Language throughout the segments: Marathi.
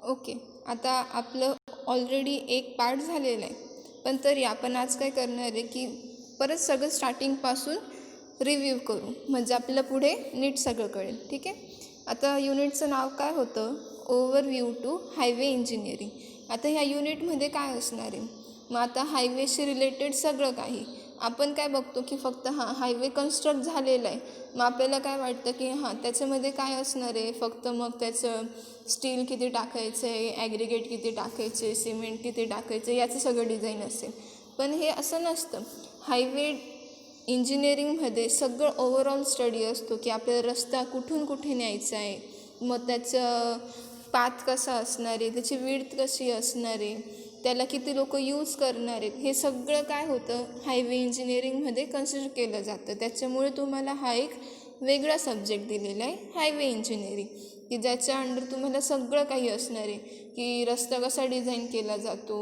ओके, आता आपलं ऑलरेडी एक पार्ट झालेलं आहे, पण तरी आपण आज काय करणार आहे की परत सगळं स्टार्टिंगपासून रिव्ह्यू करू, म्हणजे आपल्याला पुढे नीट सगळं कळेल. ठीक आहे. आता युनिटचं नाव काय होतं? Overview to highway engineering. आता ह्या युनिटमध्ये काय असणार आहे? मग आता हायवेशी रिलेटेड सगळं काही आपण काय बघतो की फक्त हायवे कन्स्ट्रक्ट झालेला आहे, मग आपल्याला काय वाटतं की त्याच्यामध्ये काय असणार आहे, फक्त मग त्याचं स्टील किती टाकायचं आहे, ॲग्रिगेट किती टाकायचे, सिमेंट किती टाकायचं, याचं सगळं डिझाईन असेल. पण हे असं नसतं. हायवे इंजिनिअरिंगमध्ये सगळं ओव्हरऑल स्टडी असतो की आपल्याला रस्ता कुठून कुठे न्यायचा आहे, मग त्याचं पाथ कसा असणार आहे, त्याची विड्थ कशी असणार आहे, त्याला किती लोक यूज करणार आहेत, हे सगळं काय होतं हायवे इंजिनिअरिंगमध्ये कन्सिडर केलं जातं. त्याच्यामुळे तुम्हाला हा एक वेगळा सब्जेक्ट दिलेला आहे, हायवे इंजिनिअरिंग, की ज्याच्या अंडर तुम्हाला सगळं काही असणार आहे की रस्ता कसा डिझाईन केला जातो,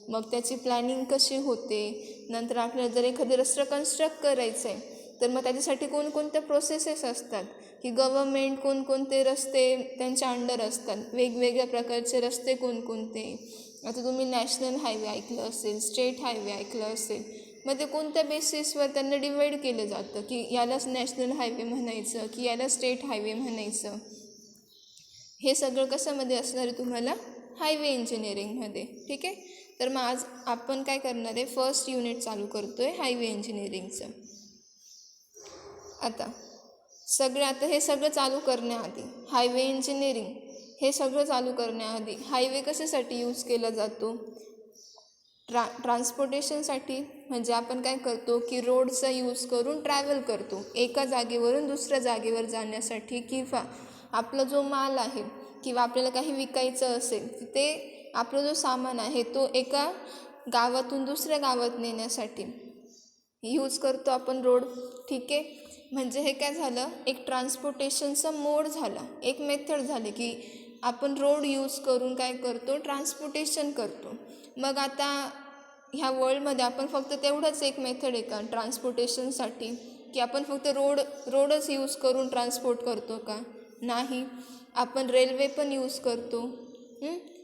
मग त्याची प्लॅनिंग कशी होते, नंतर आपल्याला जर एखादे रस्ता कन्स्ट्रक्ट करायचं आहे तर मग त्याच्यासाठी कोणकोणत्या प्रोसेसेस असतात, की गव्हर्मेंट कोणकोणते रस्ते त्यांच्या अंडर असतात, वेगवेगळ्या प्रकारचे रस्ते कोणकोणते. आता तुम्ही नॅशनल हायवे ऐकलं असेल, स्टेट हायवे ऐकलं असेल, मग ते कोणत्या बेसिसवर त्यांना डिवाईड केलं जातं की यालाच नॅशनल हायवे म्हणायचं की याला स्टेट हायवे म्हणायचं. हे सगळं कशामध्ये असणार आहे तुम्हाला? हायवे इंजिनिअरिंगमध्ये. ठीक आहे. तर मग आज आपण काय करणार आहे, फर्स्ट युनिट चालू करतो आहे हायवे इंजिनिअरिंगचं. आता हे सगळं चालू करण्याआधी हायवे इंजिनिअरिंग हे सगळं चालू करण्याआधी हायवे कशासाठी यूज केला जातो? ट्रान्सपोर्टेशनसाठी. म्हणजे आपण काय करतो की रोडचा यूज करून ट्रॅव्हल करतो एका जागेवरून दुसऱ्या जागेवर जाण्यासाठी, किंवा आपला जो माल आहे किंवा आपल्याला काही विकायचं असेल ते आपला जो सामान आहे तो एका गावातून दुसऱ्या गावात नेण्यासाठी यूज करतो आपण रोड. ठीक आहे. म्हणजे हे काय झालं, एक ट्रान्सपोर्टेशनचा मोड झाला, एक मेथड झाली की आपण रोड यूज करून काय करतो, ट्रान्सपोर्टेशन करतो. मग आता ह्या वर्ल्डमध्ये आपण फक्त तेवढंच एक मेथड आहे का ट्रान्सपोर्टेशनसाठी, की आपण फक्त रोडच यूज करून ट्रान्सपोर्ट करतो का? नाही. आपण रेल्वे पण यूज करतो.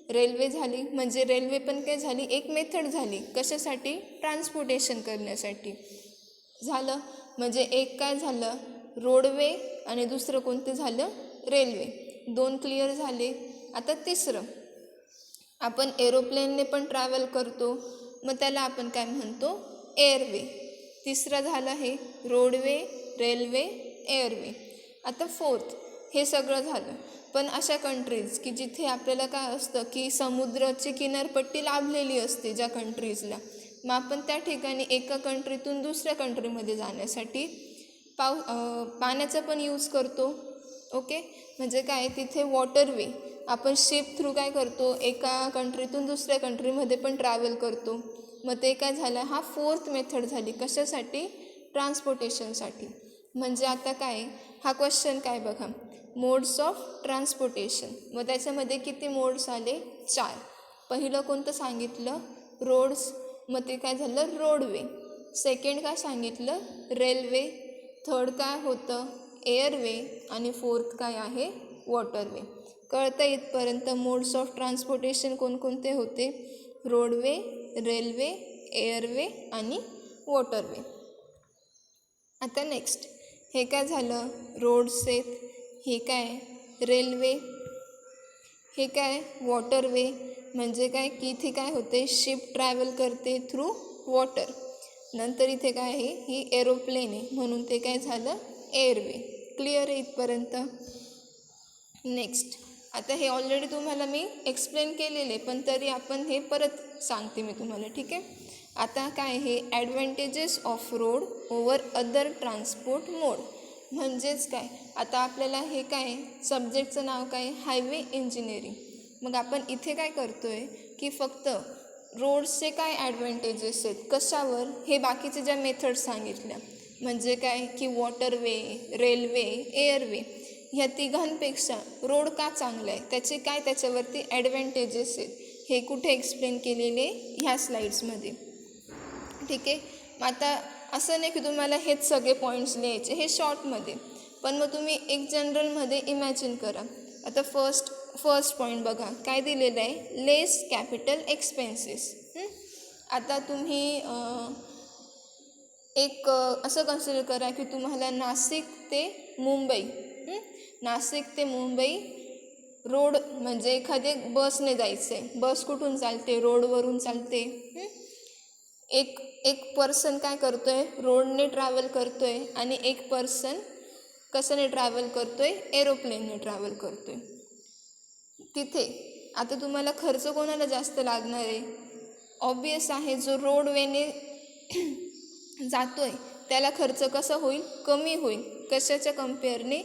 रेल्वे झाली, म्हणजे रेल्वे पण काय झाली, एक मेथड झाली. कशासाठी? ट्रान्सपोर्टेशन करण्यासाठी. झालं. म्हणजे एक काय झालं, रोडवे, आणि दुसरं कोणते झालं, रेल्वे. 2 क्लिअर झाले. आता तिसरं, आपण एरोप्लेनने पण ट्रॅव्हल करतो, मग त्याला आपण काय म्हणतो, एअरवे. तिसरं झालं हे रोडवे, रेल्वे, एअरवे. आता फोर्थ, हे सगळं झालं. पण अशा कंट्रीज की जिथे आपल्याला काय असतं की समुद्राची किनारपट्टी लाभलेली असते ज्या कंट्रीजला, मग आपण त्या ठिकाणी एका कंट्रीतून दुसऱ्या कंट्रीमध्ये जाण्यासाठी पाण्याचा पण यूज करतो. ओके. म्हणजे काय, तिथे वॉटरवे, आपण शिप थ्रू काय करतो, एका कंट्रीतून दुसऱ्या कंट्रीमध्ये पण ट्रॅव्हल करतो. मग ते काय झालं, हा फोर्थ मेथड झाली. कशासाठी? ट्रान्सपोर्टेशनसाठी. म्हणजे आता काय, हा क्वेश्चन काय बघा, मोड्स ऑफ ट्रान्सपोर्टेशन. मग त्याच्यामध्ये किती मोड्स आले? 4. पहिलं कोणतं सांगितलं? रोड्स. मग ते काय झालं, रोडवे. सेकंड काय सांगितलं? रेल्वे. थर्ड काय होतं? एअरवे. आणि फोर्थ काय आहे? वॉटरवे. कळतं इथपर्यंत मोड्स ऑफ ट्रान्सपोर्टेशन कोणकोणते होते? रोडवे, रेल्वे, एअरवे आणि वॉटरवे. आता नेक्स्ट, हे काय झालं, रोड्स आहेत. हे काय, रेल्वे. हे काय, वॉटरवे. म्हणजे काय की इथे काय होते, शिप ट्रॅव्हल करते थ्रू वॉटर. नंतर इथे काय आहे, ही एरोप्लेन आहे, म्हणून ते काय झालं, एअरवे. क्लिअर आहे इथपर्यंत? नेक्स्ट, आता हे ऑलरेडी तुम्हाला मी एक्सप्लेन केलेले, पण तरी आपण हे परत सांगते मी तुम्हाला. ठीक आहे. आता काय, हे advantages of road over other transport mode. म्हणजेच काय, आता आपल्याला हे काय, सब्जेक्टचं नाव काय, हायवे इंजिनिअरिंग. मग आपण इथे काय करतो आहे की फक्त रोड्सचे काय ॲडव्हान्टेजेस आहेत, कशावर, हे बाकीचे ज्या मेथड्स सांगितल्या, म्हणजे काय की वॉटरवे, रेल्वे, एअरवे, ह्या तिघांपेक्षा रोड का चांगला आहे, त्याचे काय त्याच्यावरती ॲडव्हान्टेजेस आहेत, हे कुठे एक्सप्लेन केलेले, ह्या स्लाईड्समध्ये. ठीक आहे. मग आता असं नाही की तुम्हाला हेच सगळे पॉईंट्स लिहायचे, हे शॉर्टमध्ये. पण मग तुम्ही एक जनरलमध्ये इमॅजिन करा. आता फर्स्ट पॉईंट बघा काय दिलेलं आहे, लेस कॅपिटल एक्सपेन्सेस. आता तुम्ही एक असं कन्सिडर करा की तुम्हाला नाशिक ते मुंबई रोड म्हणजे एखादे बसने जायचं आहे. बस कुठून चालते? रोडवरून चालते. एक एक पर्सन काय करतो आहे, रोडने ट्रॅव्हल करतो आहे, आणि एक पर्सन कशाने ट्रॅव्हल करतो आहे, एरोप्लेनने ट्रॅव्हल करतो आहे. तिथे आता तुम्हाला खर्च कोणाला जास्त लागणार आहे? ऑब्वियस आहे, जो रोडवेने जातो आहे त्याला खर्च कसा होईल? कमी होईल. कशाच्या कम्पेअरने?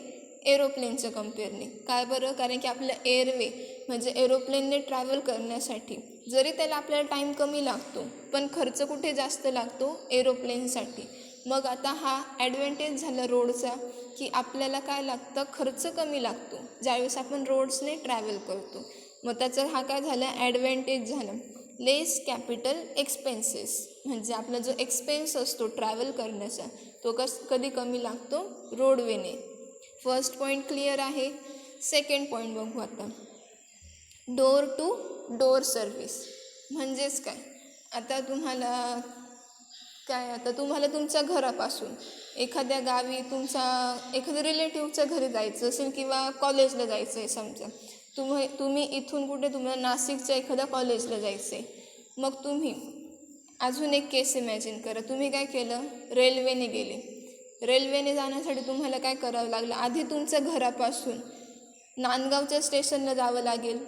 एरोप्लेनच्या कम्पेअरने. काय बरं? कारण की आपलं एअरवे म्हणजे एरोप्लेनने ट्रॅव्हल करण्यासाठी जरी त्याला आपल्याला टाईम कमी लागतो, पण खर्च कुठे जास्त लागतो? एरोप्लेनसाठी. मग आता हा ॲडव्हान्टेज झाला रोडचा, की आपल्याला काय लागतं? खर्च कमी लागतो ज्यावेळेस आपण रोड्सने ट्रॅव्हल करतो. मग त्याचा हा काय झाला? ॲडव्हान्टेज झाला. लेस कॅपिटल एक्सपेन्सेस म्हणजे आपला जो एक्सपेन्स असतो ट्रॅव्हल करण्याचा तो कधी कमी लागतो? रोडवेने. फर्स्ट पॉईंट क्लिअर आहे. सेकंड पॉईंट बघू आता. डोअर टू डोअर सर्व्हिस म्हणजेच काय? आता तुम्हाला तुमच्या घरापासून एखाद्या गावी एखाद्या रिलेटिव्हच्या घरी जायचं असेल किंवा कॉलेजला जायचं आहे. समजा तुम्ही इथून कुठे, तुम्हाला नाशिकच्या एखाद्या कॉलेजला जायचं आहे. मग तुम्ही अजून एक केस इमॅजिन करा. तुम्ही काय केलं? रेल्वेने गेले. रेल्वेने जाण्यासाठी तुम्हाला काय करावं लागलं? आधी तुमच्या घरापासून नांदगावच्या स्टेशनला जावं लागेल.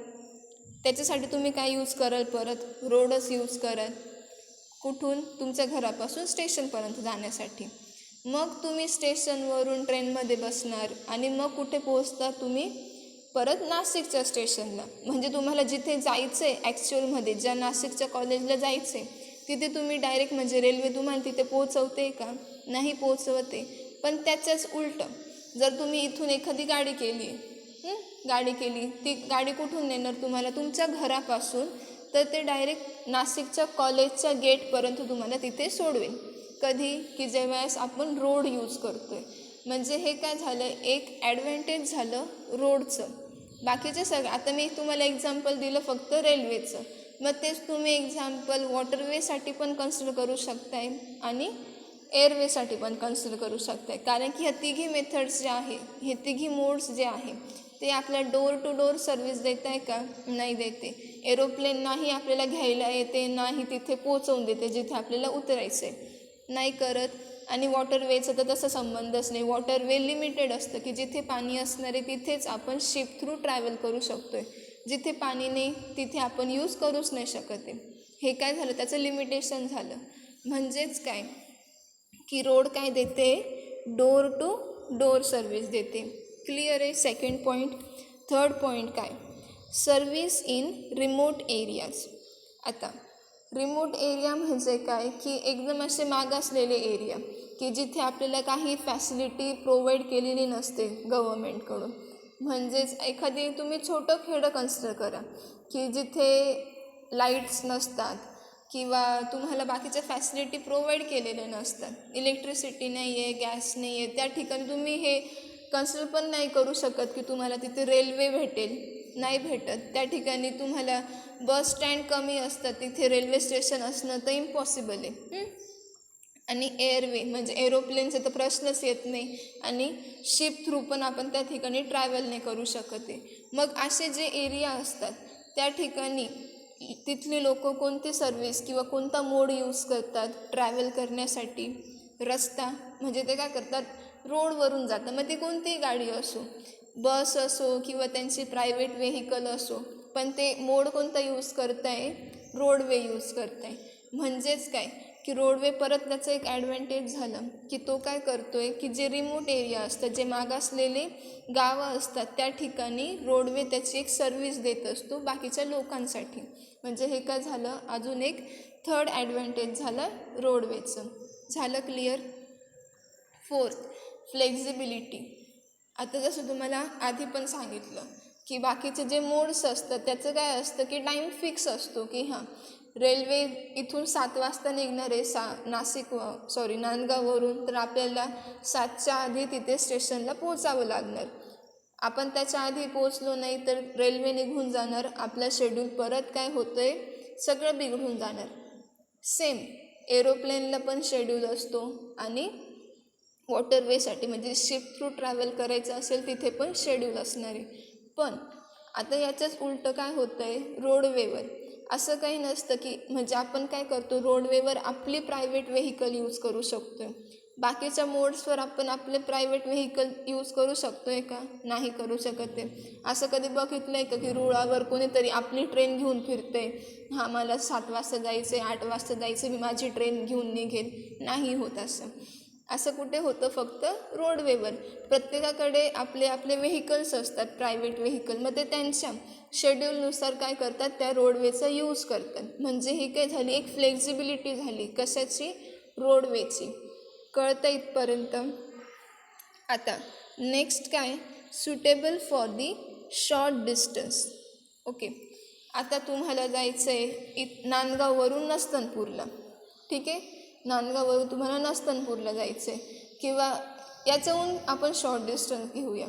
त्याच्यासाठी तुम्ही काय यूज कराल? परत रोडच यूज कराल. कुठून? तुमच्या घरापासून स्टेशनपर्यंत जाण्यासाठी. मग तुम्ही स्टेशनवरून ट्रेनमध्ये बसणार आणि मग कुठे पोहोचता? तुम्ही परत नाशिकच्या स्टेशनला. म्हणजे तुम्हाला जिथे जायचं आहे ॲक्च्युअलमध्ये, ज्या नाशिकच्या कॉलेजला जायचं आहे तिथे तुम्ही डायरेक्ट म्हणजे रेल्वे तुम्हाला तिथे पोहोचवते का? नाही पोहोचवते. पण त्याच्याच उलटं जर तुम्ही इथून एखादी गाडी केली ती गाडी कुठून नेणार तुम्हाला? तुमच्या घरापासून. तर ते डायरेक्ट नाशिकच्या कॉलेजच्या गेटपर्यंत तुम्हाला तिथे सोडवेल. कधी? की जेव्हास आपण रोड यूज करतो आहे. म्हणजे हे काय झालं? एक ॲडव्हान्टेज झालं रोडचं. बाकीचे सगळं आता मी तुम्हाला एक्झाम्पल दिलं फक्त रेल्वेचं. मग तेच तुम्ही एक्झाम्पल वॉटरवेसाठी पण कन्सिडर करू शकताय आणि एअरवेसाठी पण कन्सिडर करू शकताय. कारण की ह्या तिघी मेथड्स ज्या आहे, हे तिघी मोड्स जे आहे ते आपल्याला डोअर टू डोअर सर्व्हिस देत आहे का? नाही देते. एरोप्लेन नाही आपल्याला घ्यायला येते, नाही तिथे पोचवून देते जिथे आपल्याला उतरायचं आहे, नाही करत. आणि वॉटरवेचा तर तसा संबंधच नाही. वॉटरवे लिमिटेड असतं की जिथे पाणी असणार आहे तिथेच आपण शिप थ्रू ट्रॅव्हल करू शकतो आहे. जिथे पाणी नाही तिथे आपण यूज करूच नाही शकत आहे. हे काय झालं? त्याचं लिमिटेशन झालं. म्हणजेच काय की रोड काय देते? डोअर टू डोअर सर्व्हिस देते. क्लिअर आहे सेकंड पॉईंट. थर्ड पॉईंट काय? Service in remote areas. आता रिमोट एरिया म्हणजे काय? की एकदम असे मागासलेले एरिया की जिथे आपल्याला काही फॅसिलिटी प्रोव्हाइड केलेली नसते गव्हर्मेंटकडून. म्हणजेच एखादी तुम्ही छोटं खेडं कन्सिडर करा की जिथे लाईट्स नसतात किंवा तुम्हाला बाकीच्या फॅसिलिटी प्रोव्हाइड केलेल्या नसतात. इलेक्ट्रिसिटी नाही आहे, गॅस नाही आहे. त्या ठिकाणी तुम्ही हे कन्सिडर पण नाही करू शकत की तुम्हाला तिथे रेल्वे भेटेल. नाही भेटत. त्या ठिकाणी तुम्हाला बस स्टँड कमी असतात, तिथे रेल्वे स्टेशन असणं तर इम्पॉसिबल आहे. आणि एअरवे म्हणजे एरोप्लेनचा तर प्रश्नच येत नाही. आणि शिप थ्रू पण आपण त्या ठिकाणी ट्रॅव्हल नाही करू शकत आहे. मग असे जे एरिया असतात त्या ठिकाणी तिथले लोक कोणती सर्व्हिस किंवा कोणता मोड यूज करतात ट्रॅव्हल करण्यासाठी? रस्ता. म्हणजे ते काय करतात? रोडवरून जातात. मग ती कोणतीही गाडी असो, बस असो किंवा त्यांची प्रायव्हेट व्हेकल असो, पण ते मोड कोणता यूज करताय? रोडवे यूज करताय. म्हणजेच काय की रोडवे परत त्याचं एक ॲडव्हान्टेज झालं की तो काय करतो आहे की जे रिमोट एरिया असतात, जे मागासलेले गावं असतात त्या ठिकाणी रोडवे त्याची एक सर्व्हिस देत असतो बाकीच्या लोकांसाठी. म्हणजे हे काय झालं? अजून एक थर्ड ॲडव्हान्टेज झालं रोडवेचं. झालं क्लिअर? Fourth, flexibility. आता जसं तुम्हाला आधी पण सांगितलं की बाकीचे जे मोड्स असतात त्याचं काय असतं की टाईम फिक्स असतो की रेल्वे इथून 7 वाजता निघणार आहे नांदगाववरून, तर आपल्याला 7च्या आधी तिथे स्टेशनला पोचावं लागणार. आपण त्याच्या आधी पोचलो नाही तर रेल्वे निघून जाणार, आपला शेड्यूल परत काय होतं आहे सगळं बिघडून जाणार. सेम एरोप्लेनला पण शेड्यूल असतो आणि वॉटरवेसाठी म्हणजे शिप थ्रू ट्रॅव्हल करायचं असेल तिथे पण शेड्यूल असणार आहे. पण आता याचंच उलटं काय होतं आहे रोडवेवर. असं काही नसतं की म्हणजे आपण काय करतो रोडवेवर आपली प्रायव्हेट व्हेकल यूज करू शकतो आहे. बाकीच्या मोड्सवर आपण आपले प्रायव्हेट व्हेकल यूज करू शकतो आहे का? नाही करू शकत आहे. असं कधी बघितलं आहे का की रुळावर कोणीतरी आपली ट्रेन घेऊन फिरते, हां मला 7 वाजता जायचं आहे 8 वाजता जायचं मी माझी ट्रेन घेऊन निघेल? नाही होत असं. असं कुठे होतं? फक्त रोडवेवर. प्रत्येकाकडे आपले आपले व्हेकल्स असतात प्रायव्हेट व्हेकल, मग ते त्यांच्या शेड्यूलनुसार काय करतात त्या रोडवेचा यूज करतात. म्हणजे ही काय झाली एक फ्लेक्झिबिलिटी झाली. कशाची? रोडवेची. कळतं इथपर्यंत? आता नेक्स्ट काय? Suitable for the short distance. Okay, आता तुम्हाला जायचं आहे नांदगाववरून नस्तनपूरला. ठीक आहे, नांदगाववरून तुम्हाला नस्तनपूरला जायचं आहे. किंवा याच्याहून आपण शॉर्ट डिस्टन्स घेऊया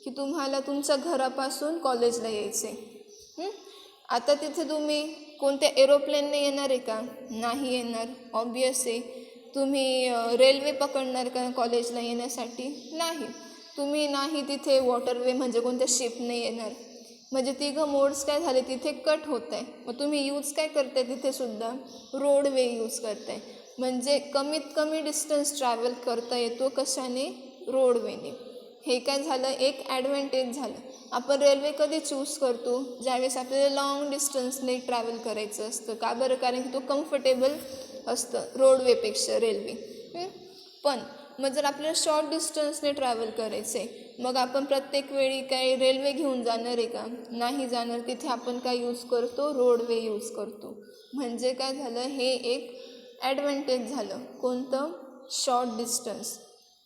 की तुम्हाला तुमच्या घरापासून कॉलेजला यायचं आहे. आता तिथे तुम्ही कोणत्या एरोप्लेनने येणार आहे का? नाही येणार. ऑब्वियस आहे. तुम्ही रेल्वे पकडणार का कॉलेजला येण्यासाठी? नाही. तुम्ही नाही तिथे वॉटरवे म्हणजे कोणत्या शिपने येणार. म्हणजे तिघं मोड्स काय झाले तिथे कट होत आहे. मग तुम्ही यूज काय करताय तिथेसुद्धा? रोडवे यूज करताय. म्हणजे कमीत कमी डिस्टन्स ट्रॅव्हल करता येतो कशाने? रोडवेने. हे काय झालं एक ॲडव्हान्टेज झालं. आपण रेल्वे कधी चूज करतो? ज्यावेळेस आपल्याला लाँग डिस्टन्सने ट्रॅव्हल करायचं असतं. का बरं? कारण की तो कम्फर्टेबल असतं रोडवेपेक्षा रेल्वे. पण मग जर आपल्याला शॉर्ट डिस्टन्सने ट्रॅव्हल करायचं आहे मग आपण प्रत्येक वेळी काय रेल्वे घेऊन जाणार आहे का? नाही जाणार. तिथे आपण काय यूज करतो? रोडवे यूज करतो. म्हणजे काय झालं हे एक ॲडव्हान्टेज झालं. कोणतं? Short distance.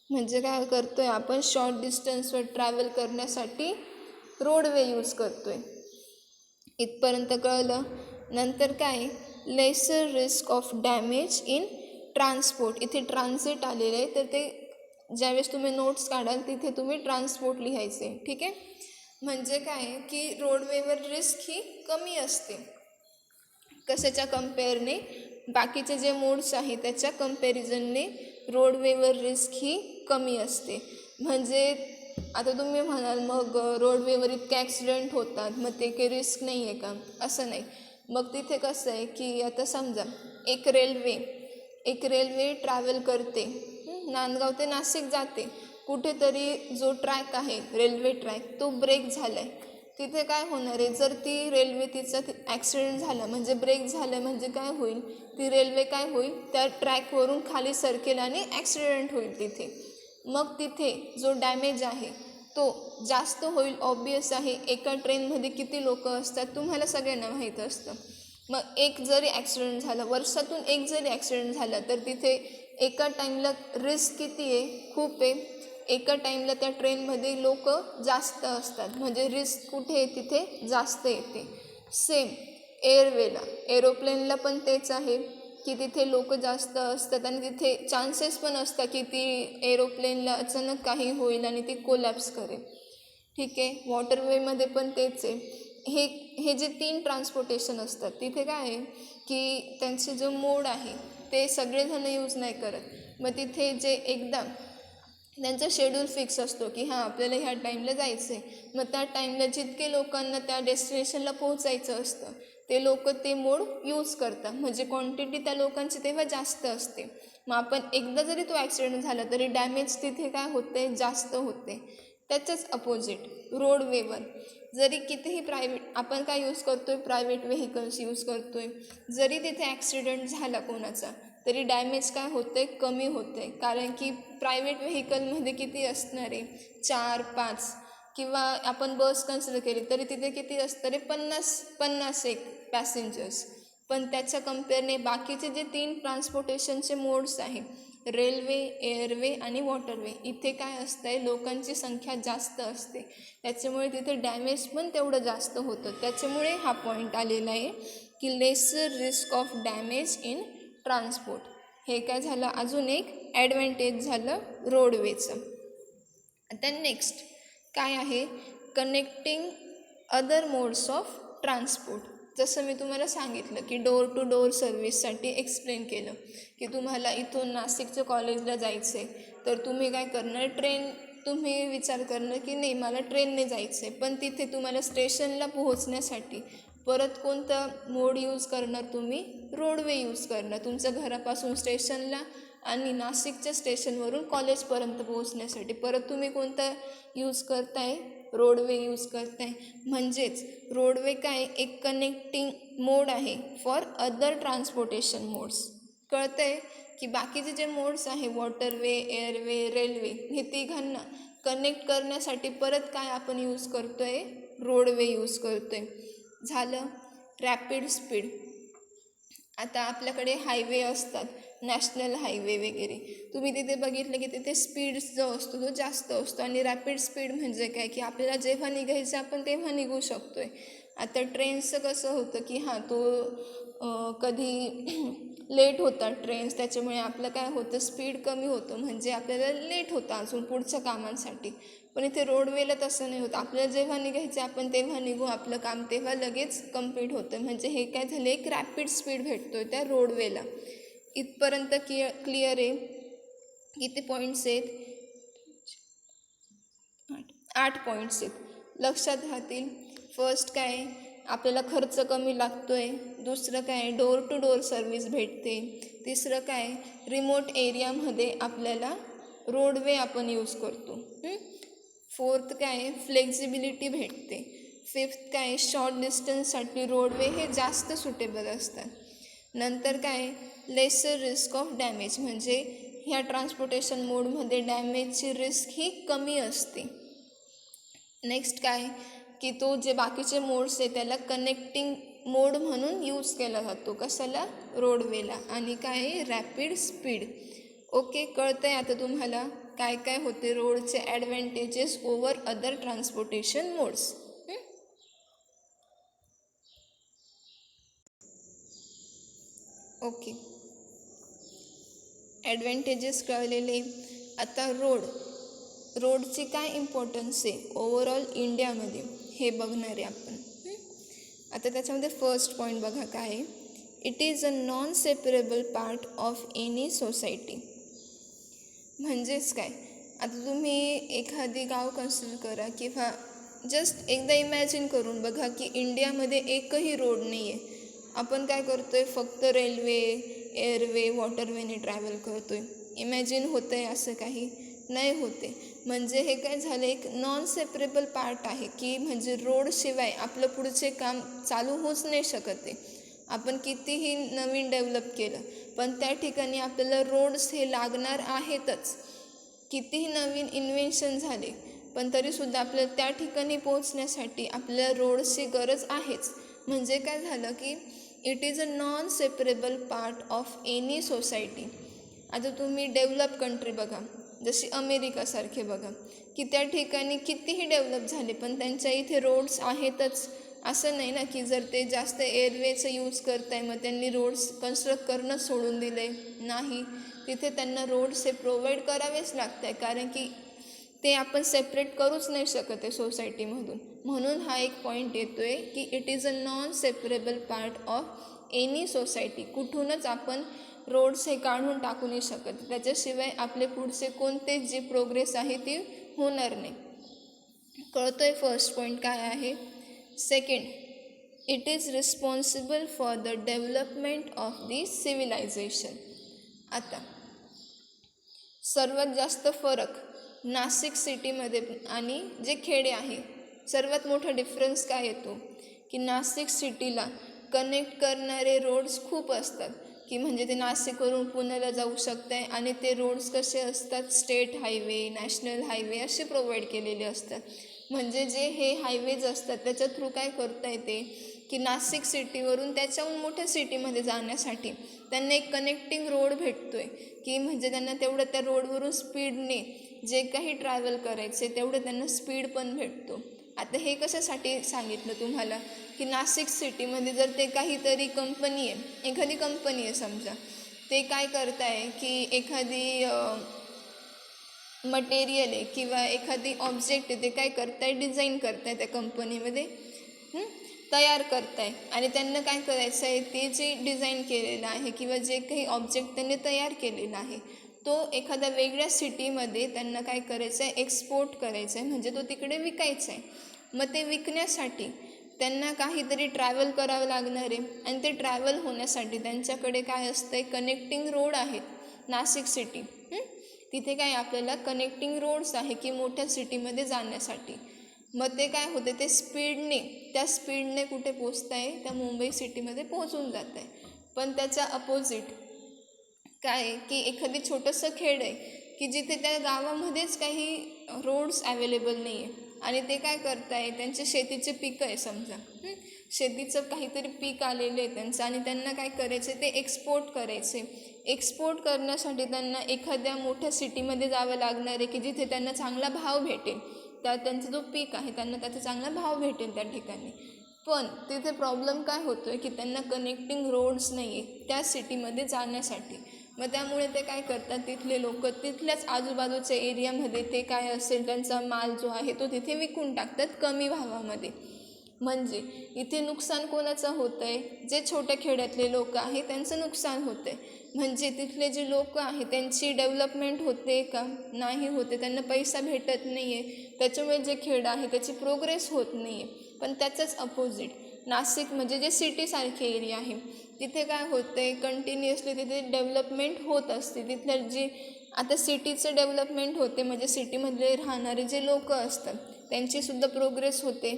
म्हणजे काय करतो आहे आपण शॉर्ट डिस्टन्सवर ट्रॅव्हल करण्यासाठी रोडवे यूज करतो आहे. इथपर्यंत कळलं? नंतर काय? Lesser risk of damage in transport. इथे ट्रान्झिट आलेलं आहे तर ते ज्यावेळेस तुम्ही नोट्स काढाल तिथे तुम्ही ट्रान्सपोर्ट लिहायचे. ठीक आहे, म्हणजे काय की रोडवेवर रिस्क ही कमी असते. कशाच्या कम्पेअरने? बाकीचे जे मोड्स आहेत त्याच्या कम्पॅरिझनने रोडवेवर रिस्क ही कमी असते. म्हणजे आता तुम्ही म्हणाल मग रोडवेवर इतके ॲक्सिडेंट होतात मग ते काही रिस्क नाही आहे का? असं नाही. मग तिथे कसं आहे की आता समजा एक रेल्वे ट्रॅव्हल करते, नांदगाव ते नाशिक जाते. कुठेतरी जो ट्रॅक आहे रेल्वे ट्रॅक तो ब्रेक झाला आहे. तिथे काय होणार आहे? जर ती रेल्वे तिचा ॲक्सिडेंट झाला म्हणजे ब्रेक झालं म्हणजे काय होईल? ती रेल्वे काय होईल? त्या ट्रॅकवरून खाली सरकेल आणि ॲक्सिडेंट होईल तिथे. मग तिथे जो डॅमेज आहे तो जास्त होईल. ऑब्वियस आहे. एका ट्रेनमध्ये किती लोक असतात तुम्हाला सगळ्यांना माहीत असतं. मग एक जरी ॲक्सिडेंट झाला, वर्षातून एक जरी ॲक्सिडेंट झाला तर तिथे एका टाईमला रिस्क किती आहे? खूप आहे. एका टाईमला त्या ट्रेनमध्ये लोक जास्त असतात म्हणजे रिस्क कुठे आहे? तिथे जास्त येते. सेम एअरवेला, एरोप्लेनला पण तेच आहे की तिथे लोक जास्त असतात आणि तिथे चान्सेस पण असतात की ती एरोप्लेनला अचानक काही होईल आणि ती कोलॅप्स करेल. ठीक आहे, वॉटरवेमध्ये पण तेच आहे. हे जे 3 ट्रान्सपोर्टेशन असतात तिथे काय आहे की त्यांचे जो मोड आहे ते सगळेजण यूज नाही करत. मग तिथे जे एकदा त्यांचा शेड्यूल फिक्स असतो की हां आपल्याला ह्या टाईमला जायचं आहे. मग त्या टाईमला जितके लोकांना त्या डेस्टिनेशनला पोहोचायचं असतं ते लोक ते मोड यूज करतात. म्हणजे क्वांटिटी त्या लोकांची तेव्हा जास्त असते. मग आपण एकदा जरी तो ॲक्सिडेंट झाला तरी डॅमेज तिथे काय होते? जास्त होते. त्याच्याच अपोजिट रोडवेवर जरी कितीही आपण काय यूज करतो आहे? प्रायव्हेट व्हेकल्स यूज करतो आहे. जरी तिथे ॲक्सिडेंट झाला कोणाचा तरी डॅमेज काय होते? कमी होते. कारण की प्रायव्हेट व्हेकलमध्ये किती असणार आहे? 4-5 किंवा आपण बस कन्सिडर केली तरी तिथे किती असतं रे? 50 एक पॅसेंजर्स. पण त्याच्या कम्पेअरने बाकीचे जे 3 ट्रान्सपोर्टेशनचे मोड्स आहेत रेल्वे, एअरवे आणि वॉटरवे इथे काय असतं आहे? लोकांची संख्या जास्त असते. त्याच्यामुळे तिथे डॅमेज पण तेवढं जास्त होतं. त्याच्यामुळे हा पॉईंट आलेला आहे की lesser risk of damage in transport. हे काय झालं? अजून एक ॲडव्हान्टेज झालं रोडवेचं. आता नेक्स्ट काय आहे, connecting other modes of transport. जसं मी तुम्हाला सांगितलं की डोअर टू डोअर सर्व्हिससाठी एक्सप्लेन केलं की तुम्हाला इथून नाशिकच्या कॉलेजला जायचं आहे तर तुम्ही काय करणार, तुम्ही विचार करणार की नाही मला ट्रेनने जायचं आहे, पण तिथे तुम्हाला स्टेशनला पोहोचण्यासाठी परत कोणतं मोड यूज करणार, तुम्ही रोडवे यूज करणार. तुमच्या घरापासून स्टेशनला आणि नाशिकच्या स्टेशनवरून कॉलेजपर्यंत पोहोचण्यासाठी परत तुम्ही कोणतं यूज करताय, रोडवे यूज करताय. म्हणजेच रोडवे काय एक कनेक्टिंग मोड आहे फॉर अदर ट्रान्सपोर्टेशन मोड्स. कळतं आहे की बाकीचे जे मोड्स आहे वॉटरवे, एअरवे, रेल्वे, हे तिघांना कनेक्ट करण्यासाठी परत काय आपण यूज करतो आहे, रोडवे यूज करतो आहे. झालं रॅपिड स्पीड. आता आपल्याकडे हायवे असतात, नॅशनल हायवे वगैरे, तुम्ही तिथे बघितलं की तिथे स्पीड जो असतो तो जास्त असतो. आणि रॅपिड स्पीड म्हणजे काय की आपल्याला जेव्हा निघायचं आपण तेव्हा निघू शकतो आहे. आता ट्रेन्सचं कसं होतं की तो कधी लेट होतात ट्रेन्स, त्याच्यामुळे आपलं काय होतं, स्पीड कमी होतं, म्हणजे आपल्याला लेट होतं अजून पुढच्या कामांसाठी. पण इथे रोडवेला तसं नाही होतं, आपल्याला जेव्हा निघायचं आपण तेव्हा निघू, आपलं काम तेव्हा लगेच कंप्लीट होतं. म्हणजे हे काय झालं, एक रॅपिड स्पीड भेटतो आहे त्या रोडवेला. इथपर्यंत क्लिअर आहे. किती पॉईंट्स आहेत, 8 पॉईंट्स आहेत, लक्षात राहतील. फर्स्ट काय, आपल्याला खर्च कमी लागतो आहे. दुसरं काय, डोअर टू डोअर सर्व्हिस भेटते. तिसरं काय, रिमोट एरियामध्ये आपल्याला रोडवे आपण यूज करतो. फोर्थ काय, फ्लेक्झिबिलिटी भेटते. फिफ्थ काय, शॉर्ट डिस्टन्ससाठी रोडवे हे जास्त सुटेबल असतात. नंतर काय, लेसर रिस्क ऑफ डॅमेज, म्हणजे ह्या ट्रान्सपोर्टेशन मोडमध्ये डॅमेजची रिस्क ही कमी असते. नेक्स्ट काय की तो जे बाकीचे मोड्स आहे त्याला कनेक्टिंग मोड म्हणून यूज केला जातो. कशाला, रोडवेला. आणि काय, रॅपिड स्पीड. ओके, कळतं आहे आता तुम्हाला काय काय होते रोडचे advantages over other transportation modes. Okay, advantages कळलेले. आता रोडची काय इम्पॉर्टन्स आहे ओव्हरऑल इंडियामध्ये हे बघणार आहे आपण. आता त्याच्यामध्ये फर्स्ट पॉईंट बघा काय आहे, it is a non separable part of any society. म्हणजेच काय, आता तुम्ही एखादी गाव कन्सिडर करा किंवा जस्ट एकदा इमॅजिन करून बघा की इंडियामध्ये एकही रोड नाही आहे. आपण काय करतो आहे, फक्त रेल्वे, एअरवे, वॉटरवेने ट्रॅव्हल करतो आहे. इमॅजिन होतं आहे असं काही नाही होते. म्हणजे हे काय झालं, एक नॉन सेपरेबल पार्ट आहे की म्हणजे रोडशिवाय आपलं पुढचे काम चालू होऊच नाही शकत आहे. आपण कितीही नवीन डेव्हलप केलं पण त्या ठिकाणी आपल्याला रोड्स हे लागणार आहेतच. कितीही नवीन इन्व्हेन्शन झाले पण तरीसुद्धा आपल्याला त्या ठिकाणी पोहोचण्यासाठी आपल्याला रोड्सची गरज आहेच. म्हणजे काय झालं की it is a non separable part of any society. आता तुम्ही डेव्हलप कंट्री बघा, जशी अमेरिकासारखे बघा, की त्या ठिकाणी कितीही डेव्हलप झाले पण त्यांच्या इथे रोड्स आहेतच. असं नाही ना की जर ते जास्त एअरवेचं यूज करत आहे मग त्यांनी रोड्स कन्स्ट्रक्ट करणं सोडून दिले, नाही. तिथे त्यांना रोड्स हे प्रोव्हाइड करावेच लागत आहे, कारण की ते आपण सेपरेट करूच नाही शकत आहे सोसायटीमधून. म्हणून हा एक पॉईंट येतो आहे की it is a non separable part of any society. कुठूनच आपण रोड्स हे काढून टाकू नाही शकत, त्याच्याशिवाय आपले पुढचे कोणतेच जी प्रोग्रेस आहे ती होणार नाही. कळतो आहे फर्स्ट पॉईंट काय आहे. Second, it is responsible for the development of the civilization. आता सर्वात जास्त फरक नाशिक सिटीमध्ये आणि जे खेडे आहे, सर्वात मोठा डिफरन्स काय येतो की नाशिक सिटीला कनेक्ट करणारे रोड्स खूप असतात, की म्हणजे ते नाशिकवरून पुण्याला जाऊ शकत आहे आणि ते रोड्स कसे असतात, स्टेट हायवे, नॅशनल हायवे असे प्रोव्हाइड केलेले असतात. म्हणजे जे हे हायवेज असतात त्याच्या थ्रू काय करता येते की नाशिक सिटीवरून त्याच्याहून मोठ्या सिटीमध्ये जाण्यासाठी त्यांना एक कनेक्टिंग रोड भेटतो आहे, की म्हणजे त्यांना तेवढं त्या रोडवरून स्पीडने जे काही ट्रॅव्हल करायचे तेवढं त्यांना स्पीड पण भेटतो. आता हे कशासाठी सांगितलं तुम्हाला की नाशिक सिटीमध्ये जर ते काहीतरी कंपनी आहे, एखादी कंपनी आहे समजा, ते काय करताय की एखादी मटेरियल आहे किंवा एखादी ऑब्जेक्ट आहे ते काय करताय, डिझाईन करताय त्या कंपनीमध्ये, तयार करताय. आणि त्यांना काय करायचं आहे, ते जे डिझाईन केलेलं आहे किंवा जे काही ऑब्जेक्ट त्यांनी तयार केलेला आहे तो एखाद्या वेगळ्या सिटीमध्ये त्यांना काय करायचं आहे, एक्सपोर्ट करायचं आहे, म्हणजे तो तिकडे विकायचा आहे. मग ते विकण्यासाठी त्यांना काहीतरी ट्रॅव्हल करावं लागणार आहे. आणि ते ट्रॅव्हल होण्यासाठी त्यांच्याकडे काय असतं, कनेक्टिंग रोड आहेत. नाशिक सिटी तिथे काय आपल्याला कनेक्टिंग रोड्स आहे की मोठ्या सिटीमध्ये जाण्यासाठी. मग ते काय होते, ते त्या स्पीडने कुठे पोचत आहे, त्या मुंबई सिटीमध्ये पोहोचून जात आहे. पण त्याच्या अपोजिट काय आहे की एखादी छोटंसं खेड आहे की जिथे त्या गावामध्येच काही रोड्स अवेलेबल नाही आहे. आणि ते काय करताय, त्यांचे शेतीचे पिकं आहे समजा, शेतीचं काहीतरी पीक आलेलं आहे त्यांचं, आणि त्यांना काय करायचे, ते एक्सपोर्ट करायचे. एक्सपोर्ट करण्यासाठी त्यांना एखाद्या मोठ्या सिटीमध्ये जावं लागणार आहे की जिथे त्यांना चांगला भाव भेटेल. त्यांचा जो पीक आहे त्यांना त्याचा चांगला भाव भेटेल त्या ठिकाणी. पण तिथे प्रॉब्लेम काय होतो आहे की त्यांना कनेक्टिंग रोड्स नाही आहे त्या सिटीमध्ये जाण्यासाठी. मग त्यामुळे ते काय करतात, तिथले लोक तिथल्याच आजूबाजूच्या एरियामध्ये ते काय असेल त्यांचा माल जो आहे तो तिथे विकून टाकतात कमी भावामध्ये. म्हणजे इथे नुकसान कोणाचं होतं आहे, जे छोट्या खेड्यातले लोक आहे त्यांचं नुकसान होतं आहे. म्हणजे तिथले जे लोक आहे त्यांची डेव्हलपमेंट होते का, नाही होते, त्यांना पैसा भेटत नाही आहे, त्याच्यामुळे जे खेड आहे त्याची प्रोग्रेस होत नाही आहे. पण त्याचंच अपोजिट नाशिक म्हणजे जे सिटीसारखे एरिया आहे तिथे काय होतं आहे, कंटिन्युअसली तिथे डेव्हलपमेंट होत असते. तिथल्या जी आता सिटीचं डेव्हलपमेंट होते म्हणजे सिटीमधले राहणारे जे लोक असतात त्यांचीसुद्धा प्रोग्रेस होते.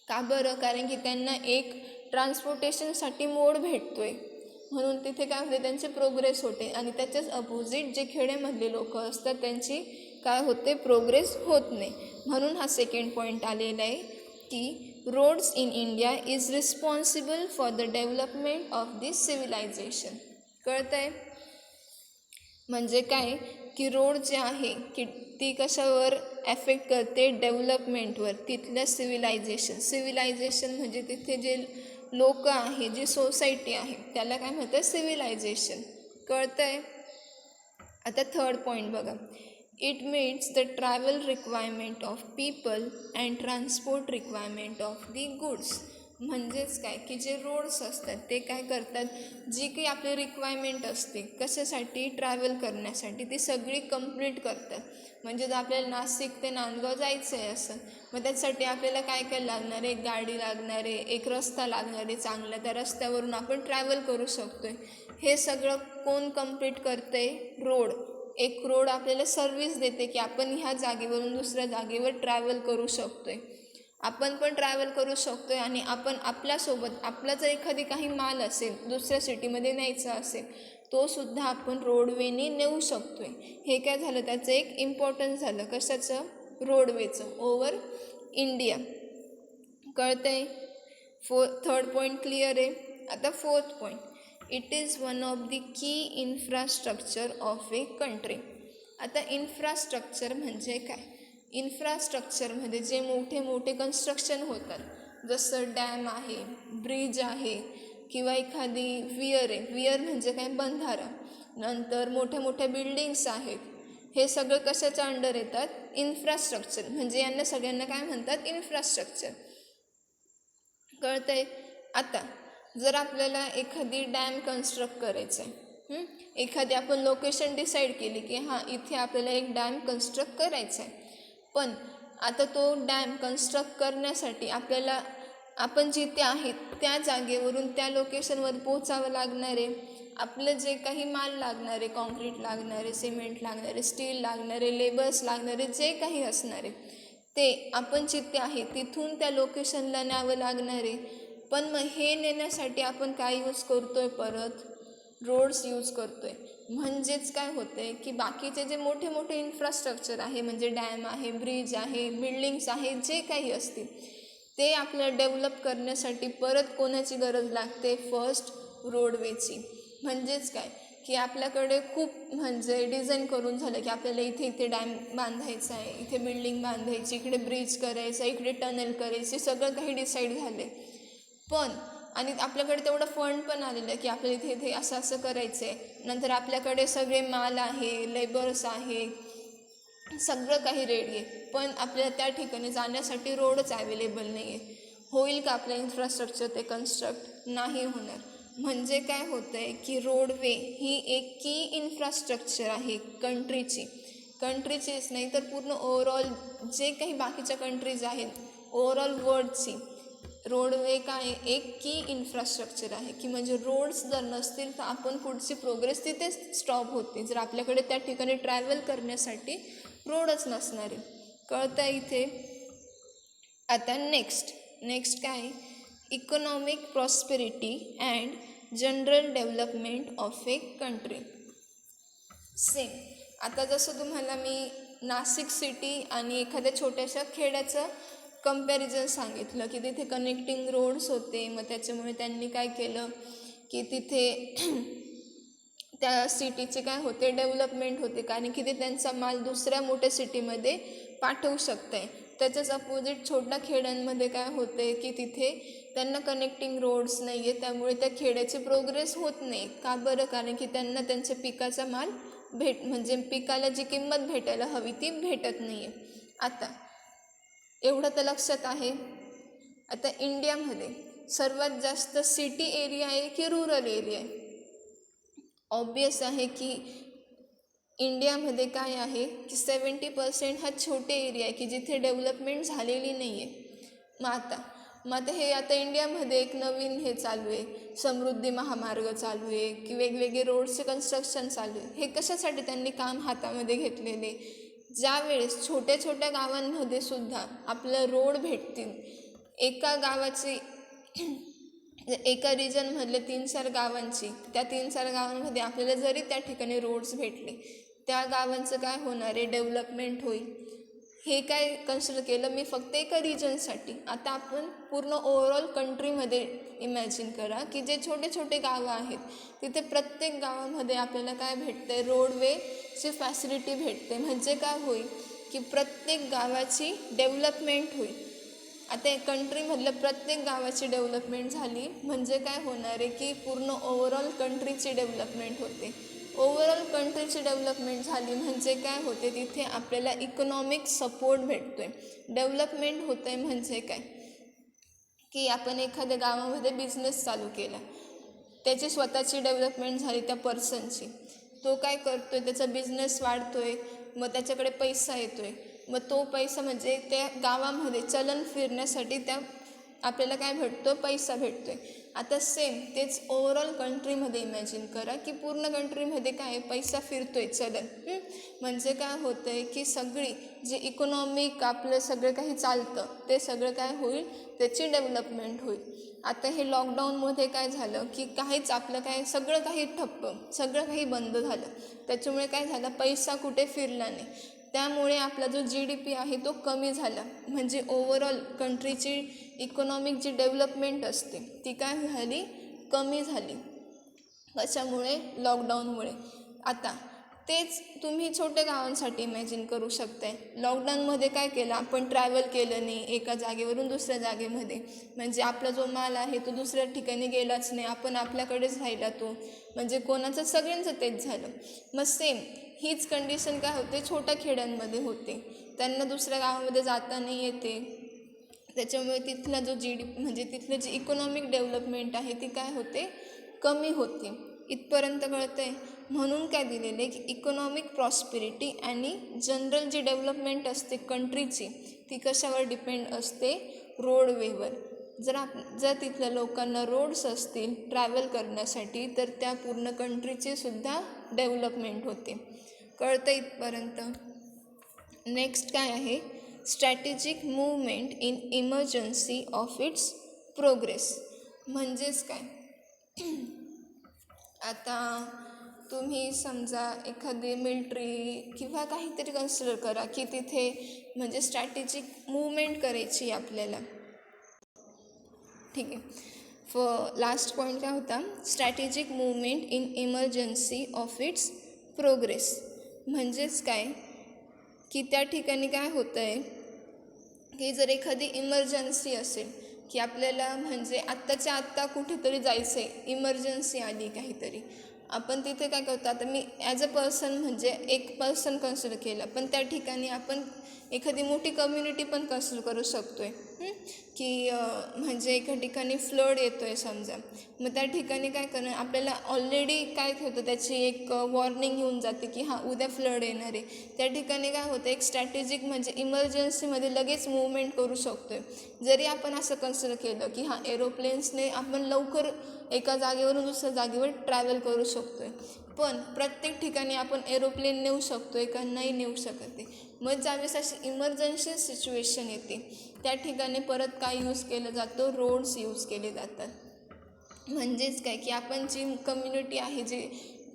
का बरं, कारण की त्यांना एक ट्रान्सपोर्टेशनसाठी मोड भेटतो आहे, म्हणून तिथे काय होते, त्यांची प्रोग्रेस होते. आणि त्याच्याच अपोजिट जे खेड्यामधले लोक असतात त्यांची काय होते, प्रोग्रेस होत नाही. म्हणून हा सेकंड पॉईंट आलेला आहे की roads in India is responsible for the development of this civilization. कळतं आहे, म्हणजे काय की रोड जे आहे की ती कशावर ॲफेक्ट करते, डेव्हलपमेंटवर, तिथल्या सिव्हिलायझेशन म्हणजे तिथे जे लोक आहे, जी सोसायटी आहे त्याला काय म्हणतात, सिव्हिलायझेशन. कळतं आहे. आता थर्ड पॉईंट बघा, it meats the travel requirement of people and transport requirement of the goods. म्हणजेच काय की जे रोड्स असतात ते काय करतात, जी काही आपली रिक्वायरमेंट असते कशासाठी, ट्रॅव्हल करण्यासाठी, ती सगळी कंप्लीट करतात. म्हणजे जर आपल्याला नाशिक ते नांदगाव जायचं आहे असं, मग त्यासाठी आपल्याला काय काय लागणार आहे, एक गाडी लागणार आहे, एक रस्ता लागणार आहे चांगला, त्या रस्त्यावरून आपण ट्रॅव्हल करू शकतो आहे. हे सगळं कोण कंप्लीट करतं आहे, रोड. एक रोड आपल्याला सर्व्हिस देते की आपण ह्या जागेवरून दुसऱ्या जागेवर ट्रॅव्हल करू शकतो आहे. आपण पण ट्रॅव्हल करू शकतो आहे आणि आपण आपल्यासोबत आपला जर एखादी काही माल असेल दुसऱ्या सिटीमध्ये न्यायचा असेल तो सुद्धा आपण रोडवेने नेऊ शकतो आहे. हे काय झालं, त्याचं एक इम्पॉर्टन्स झालं, कशाचं, रोडवेचं ओव्हर इंडिया. कळतं आहे. थर्ड पॉईंट क्लिअर आहे. आता fourth point, it is one of the key infrastructure of a country. आता इन्फ्रास्ट्रक्चर म्हणजे काय, इन्फ्रास्ट्रक्चरमध्ये जे मोठे मोठे कन्स्ट्रक्शन होतात, जसं डॅम आहे, ब्रिज आहे किंवा एखादी वियर आहे, वियर म्हणजे काय, बंधारा, नंतर मोठ्या मोठ्या बिल्डिंग्स आहेत, हे सगळं कशाच्या अंडर येतात, इन्फ्रास्ट्रक्चर. म्हणजे यांना सगळ्यांना काय म्हणतात, इन्फ्रास्ट्रक्चर. कळतं आहे. आता जर आपल्याला एखादी डॅम कन्स्ट्रक्ट करायचं आहे, एखादी आपण लोकेशन डिसाईड केली की हां इथे आपल्याला एक डॅम कन्स्ट्रक्ट करायचा आहे, पण आता तो डॅम कन्स्ट्रक्ट करण्यासाठी आपल्याला आपण जिथे आहेत त्या जागेवरून त्या लोकेशनवर पोचावं लागणार आहे. आपलं जे काही माल लागणार आहे, कॉन्क्रीट लागणार आहे, सिमेंट लागणार आहे, स्टील लागणार आहे, लेबर्स लागणार आहे, जे काही असणार आहे ते आपण जिथे आहे तिथून त्या लोकेशनला न्यावं लागणार आहे. पण मग हे नेण्यासाठी आपण काय यूज करतो आहे, परत रोड्स यूज करतो आहे. म्हणजेच काय होतं आहे की बाकीचे जे मोठे मोठे इन्फ्रास्ट्रक्चर आहे, म्हणजे डॅम आहे, ब्रिज आहे, बिल्डिंग्स आहे, जे काही असतील ते आपल्याला डेव्हलप करण्यासाठी परत कोणाची गरज लागते, फर्स्ट रोडवेची. म्हणजेच काय की आपल्याकडे खूप म्हणजे डिझाईन करून झालं की आपल्याला इथे इथे डॅम बांधायचा आहे, इथे बिल्डिंग बांधायची, इकडे ब्रिज करायचं, इकडे टनेल करायचे, सगळं काही डिसाईड झालं आहे. पण आणि आपल्याकडे तेवढं फंड पण आलेलं आहे की आपल्याला इथे इथे असं असं करायचं आहे. नंतर आपल्याकडे सगळे माल आहे, लेबर्स आहे, सगळं काही रेडी आहे, पण आपल्याला त्या ठिकाणी जाण्यासाठी रोडच अवेलेबल नाही आहे. होईल का आपलं इन्फ्रास्ट्रक्चर ते कन्स्ट्रक्ट? नाही होणार. म्हणजे काय होतं आहे की रोडवे ही एक की इन्फ्रास्ट्रक्चर आहे कंट्रीचीच नाही तर पूर्ण ओव्हरऑल जे काही बाकीच्या कंट्रीज आहेत, ओव्हरऑल वर्ल्डची रोडवे काय एक की इन्फ्रास्ट्रक्चर आहे, की म्हणजे रोड्स जर नसतील तर आपण पुढची प्रोग्रेस तिथेच स्टॉप होते, जर आपल्याकडे त्या ठिकाणी ट्रॅव्हल करण्यासाठी रोडच नसणार आहे. कळतं इथे? आता नेक्स्ट काय? Economic prosperity and general development of a country. Same आता जसं तुम्हाला मी नाशिक सिटी आणि एखाद्या छोट्याशा खेड्याचं कंपॅरिझन सांगितलं की तिथे कनेक्टिंग रोड्स होते, मग त्याच्यामुळे त्यांनी काय केलं की तिथे त्या सिटीचे काय होते डेव्हलपमेंट होते, कारण की ते त्यांचा माल दुसऱ्या मोठ्या सिटीमध्ये पाठवू शकते. त्याच्याच अपोजिट छोट्या खेड्यांमध्ये काय होते की तिथे त्यांना कनेक्टिंग रोड्स नाही आहे, त्यामुळे त्या खेड्याची प्रोग्रेस होत नाही. का बरं? कारण की त्यांना त्यांच्या पिकाचा माल म्हणजे पिकाला जी किंमत भेटायला हवी ती भेटत नाही आहे. आता एवढं तर लक्षात आहे. आता इंडियामध्ये सर्वात जास्त सिटी एरिया आहे की रुरल एरिया आहे? ऑब्वियस आहे की इंडियामध्ये काय आहे की 70% हा छोटे एरिया आहे की जिथे डेव्हलपमेंट झालेली नाही आहे. मग आता इंडियामध्ये एक नवीन हे चालू आहे, समृद्धी महामार्ग चालू आहे की वेगवेगळे रोडचे कन्स्ट्रक्शन चालू आहे. हे कशासाठी त्यांनी काम हातामध्ये घेतलेले? ज्या वेळेस छोट्या छोट्या गावांमध्ये सुद्धा आपलं रोड भेटतील, एका गावाची एका रिजनमधले 3-4 गावांची, त्या 3-4 गावांमध्ये आपल्याला जरी त्या ठिकाणी रोड्स भेटले, त्या गावांचं काय होणार आहे? डेव्हलपमेंट होईल. हे काय कन्सिडर केलं मी फक्त एका रिजनसाठी. आता आपण पूर्ण ओव्हरऑल कंट्रीमध्ये इमॅजिन करा की जे छोटे छोटे गावं आहेत तिथे प्रत्येक गावामध्ये आपल्याला काय भेटते? रोडवेची फॅसिलिटी भेटते. म्हणजे काय होईल की प्रत्येक गावाची डेव्हलपमेंट होईल. आता कंट्रीमधल्या प्रत्येक गावाची डेव्हलपमेंट झाली म्हणजे काय होणार आहे की पूर्ण ओव्हरऑल कंट्रीची डेव्हलपमेंट होते. ओव्हरऑल कंट्रीची डेव्हलपमेंट झाली म्हणजे काय होते? तिथे आपल्याला इकॉनॉमिक सपोर्ट भेटतो आहे. डेव्हलपमेंट होतं आहे म्हणजे काय की आपण एखाद्या गावामध्ये बिझनेस चालू केला, त्याची स्वतःची डेव्हलपमेंट झाली त्या पर्सनची, तो काय करतो आहे? त्याचा बिझनेस वाढतो आहे, मग त्याच्याकडे पैसा येतो आहे, मग तो पैसा म्हणजे त्या गावामध्ये चलन फिरण्यासाठी आपल्याला काय भेटतो? पैसा भेटतो आहे. आता सेम तेच ओव्हरऑल कंट्रीमध्ये इमॅजिन करा की पूर्ण कंट्रीमध्ये काय पैसा फिरतो आहे, चलन. म्हणजे काय होतं आहे की सगळी जी इकॉनॉमिक आपलं सगळं काही चालतं ते सगळं काय होईल? त्याची डेव्हलपमेंट होईल. आता हे लॉकडाऊनमध्ये काय झालं की काहीच आपलं काय सगळं काही ठप्प, सगळं काही बंद झालं. त्याच्यामुळे काय झालं? पैसा कुठे फिरला नाही. त्यामुळे आपला जो GDP आहे तो कमी झाला. म्हणजे ओव्हरऑल कंट्रीची इकॉनॉमिक जी डेव्हलपमेंट असते ती काय झाली? कमी झाली. कशामुळे? लॉकडाऊनमुळे. आता तेच तुम्ही छोट्या गावांसाठी इमॅजिन करू शकताय. लॉकडाऊनमध्ये काय केलं? आपण ट्रॅव्हल केलं नाही एका जागेवरून दुसऱ्या जागेमध्ये, म्हणजे आपला जो माल आहे तो दुसऱ्या ठिकाणी गेलाच नाही, आपण आपल्याकडेच राहिला तो, म्हणजे कोणाचं? सगळ्यांचं तेच झालं. मग सेम हीच कंडिशन काय होते? छोट्या खेड्यांमध्ये होते. त्यांना दुसऱ्या गावामध्ये जाता नाही येते, त्याच्यामुळे तिथला जो GDP म्हणजे तिथलं जी इकॉनॉमिक डेव्हलपमेंट आहे ती काय होते? कमी होते. इथपर्यंत कळतं आहे? म्हणून काय दिलेलं आहे की इकॉनॉमिक प्रॉस्पेरिटी आणि जनरल जी डेव्हलपमेंट असते कंट्रीची ती कशावर डिपेंड असते? रोडवेवर. जर तिथल्या लोकांना रोड्स असतील ट्रॅव्हल करण्यासाठी तर त्या पूर्ण कंट्रीची सुद्धा डेव्हलपमेंट होते. कळतं इथपर्यंत? नेक्स्ट काय आहे? Strategic movement in emergency of its progress. म्हणजेच काय? आता तुम्ही समजा एखादी मिलिटरी किंवा काहीतरी कन्सिडर करा की तिथे म्हणजे स्ट्रॅटेजिक मूवमेंट करायची आपल्याला. ठीक आहे. लास्ट पॉईंट काय होता? Strategic movement in emergency of its progress. म्हणजेच काय की त्या ठिकाणी काय होतं आहे की जर एखादी इमर्जन्सी असेल की आपल्याला म्हणजे आत्ताच्या आत्ता कुठेतरी जायचं आहे, इमर्जन्सी आली काहीतरी, आपण तिथे काय करतो, आता मी ॲज अ पर्सन म्हणजे एक पर्सन कन्सिडर केलं, पण त्या ठिकाणी आपण एखादी मोठी कम्युनिटी पण कन्सिडर करू शकतो आहे की म्हणजे एका ठिकाणी फ्लड येतो आहे समजा, मग त्या ठिकाणी काय करणं, आपल्याला ऑलरेडी काय होतं त्याची एक वॉर्निंग येऊन जाते की हां उद्या फ्लड येणार आहे. त्या ठिकाणी काय होतं, एक स्ट्रॅटेजिक म्हणजे इमर्जन्सीमध्ये लगेच मूवमेंट करू शकतो आहे. जरी आपण असं कन्सिडर केलं की हां एरोप्लेन्सने आपण लवकर एका जागेवरून दुसऱ्या जागेवर ट्रॅव्हल करू शकतो आहे, पण प्रत्येक ठिकाणी आपण एरोप्लेन नेऊ शकतो आहे का, नाही नेऊ शकत आहे. मग ज्यावेळेस अशी इमर्जन्सी सिच्युएशन येते त्या ठिकाणी परत काय यूज केलं जातं, रोड्स यूज केले जातात. म्हणजेच काय की आपण जी कम्युनिटी आहे, जे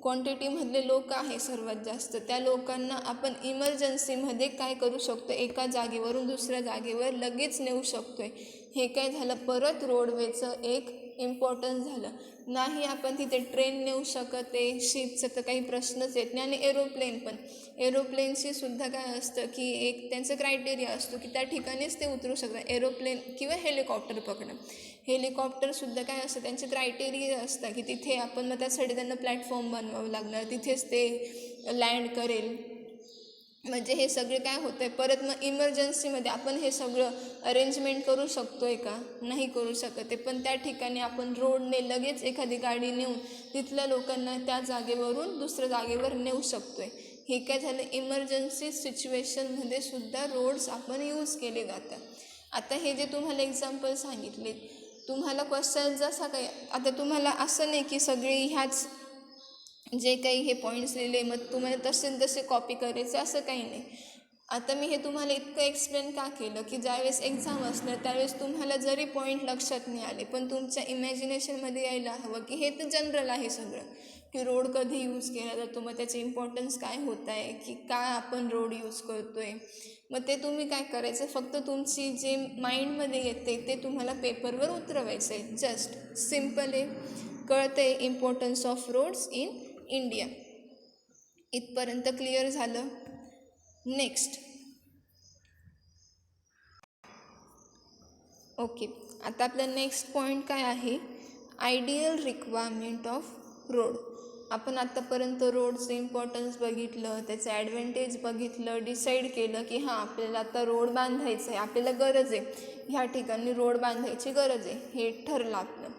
क्वांटिटीमधले लोक आहे सर्वात जास्त, त्या लोकांना आपण इमर्जन्सीमध्ये काय करू शकतो, एका जागेवरून दुसऱ्या जागेवर लगेच नेऊ शकतो आहे. हे काय झालं, परत रोडवेचं एक इम्पॉर्टन्स झालं. नाही आपण तिथे ट्रेन नेऊ शकत आहे, शिपचं तर काही प्रश्नच येत नाही, आणि एरोप्लेन पण, एरोप्लेनची सुद्धा काय असतं की एक त्यांचं क्रायटेरिया असतो की त्या ठिकाणीच ते उतरू शकतात. एरोप्लेन किंवा हेलिकॉप्टर पकडणं, हेलिकॉप्टरसुद्धा काय असतं, त्यांचे क्रायटेरिया असतं की तिथे आपण, मग त्यासाठी त्यांना प्लॅटफॉर्म बनवावं लागणार, तिथेच ते लँड करेल. म्हणजे हे सगळे काय होतं आहे, परत मग इमर्जन्सीमध्ये आपण हे सगळं अरेंजमेंट करू शकतो आहे का, नाही करू शकत आहे. पण त्या ठिकाणी आपण रोडने लगेच एखादी गाडी नेऊन तिथल्या लोकांना त्या जागेवरून दुसऱ्या जागेवर नेऊ शकतो आहे. हे काय झालं, इमर्जन्सी सिच्युएशनमध्ये सुद्धा रोड्स आपण यूज केले जातात. आता हे जे तुम्हाला एक्झाम्पल सांगितले, तुम्हाला क्वेश्चन जसा काही, आता तुम्हाला असं नाही की सगळे ह्याच जे काही हे पॉईंट्स लिहिले मग तुम्हाला तसे कॉपी करायचे असं काही नाही. आता मी हे तुम्हाला इतकं एक्सप्लेन का केलं की ज्यावेळेस एक्झाम असणार त्यावेळेस तुम्हाला जरी पॉईंट लक्षात नाही आले, पण तुमच्या इमॅजिनेशनमध्ये यायला हवं की हे तर जनरल आहे सगळं, की रोड कधी यूज केला जातो, मग त्याचे इम्पॉर्टन्स काय होत आहे, की काय आपण रोड यूज करतो आहे. मग ते तुम्ही काय करायचं, फक्त तुमची जे माइंडमध्ये येते ते तुम्हाला पेपरवर उतरवायचं आहे. जस्ट सिम्पल आहे, कळतं आहे importance of roads in India. इथपर्यंत क्लिअर झालं. नेक्स्ट, ओके, आता आपलं नेक्स्ट पॉईंट काय आहे, आयडियल रिक्वायरमेंट ऑफ रोड. आपण आत्तापर्यंत रोडचं इम्पॉर्टन्स बघितलं, त्याचं ॲडव्हान्टेज बघितलं, डिसाईड केलं की हां आपल्याला आता रोड बांधायचं आहे, आपल्याला गरज आहे, ह्या ठिकाणी रोड बांधायची गरज आहे, हे ठरलं आपलं.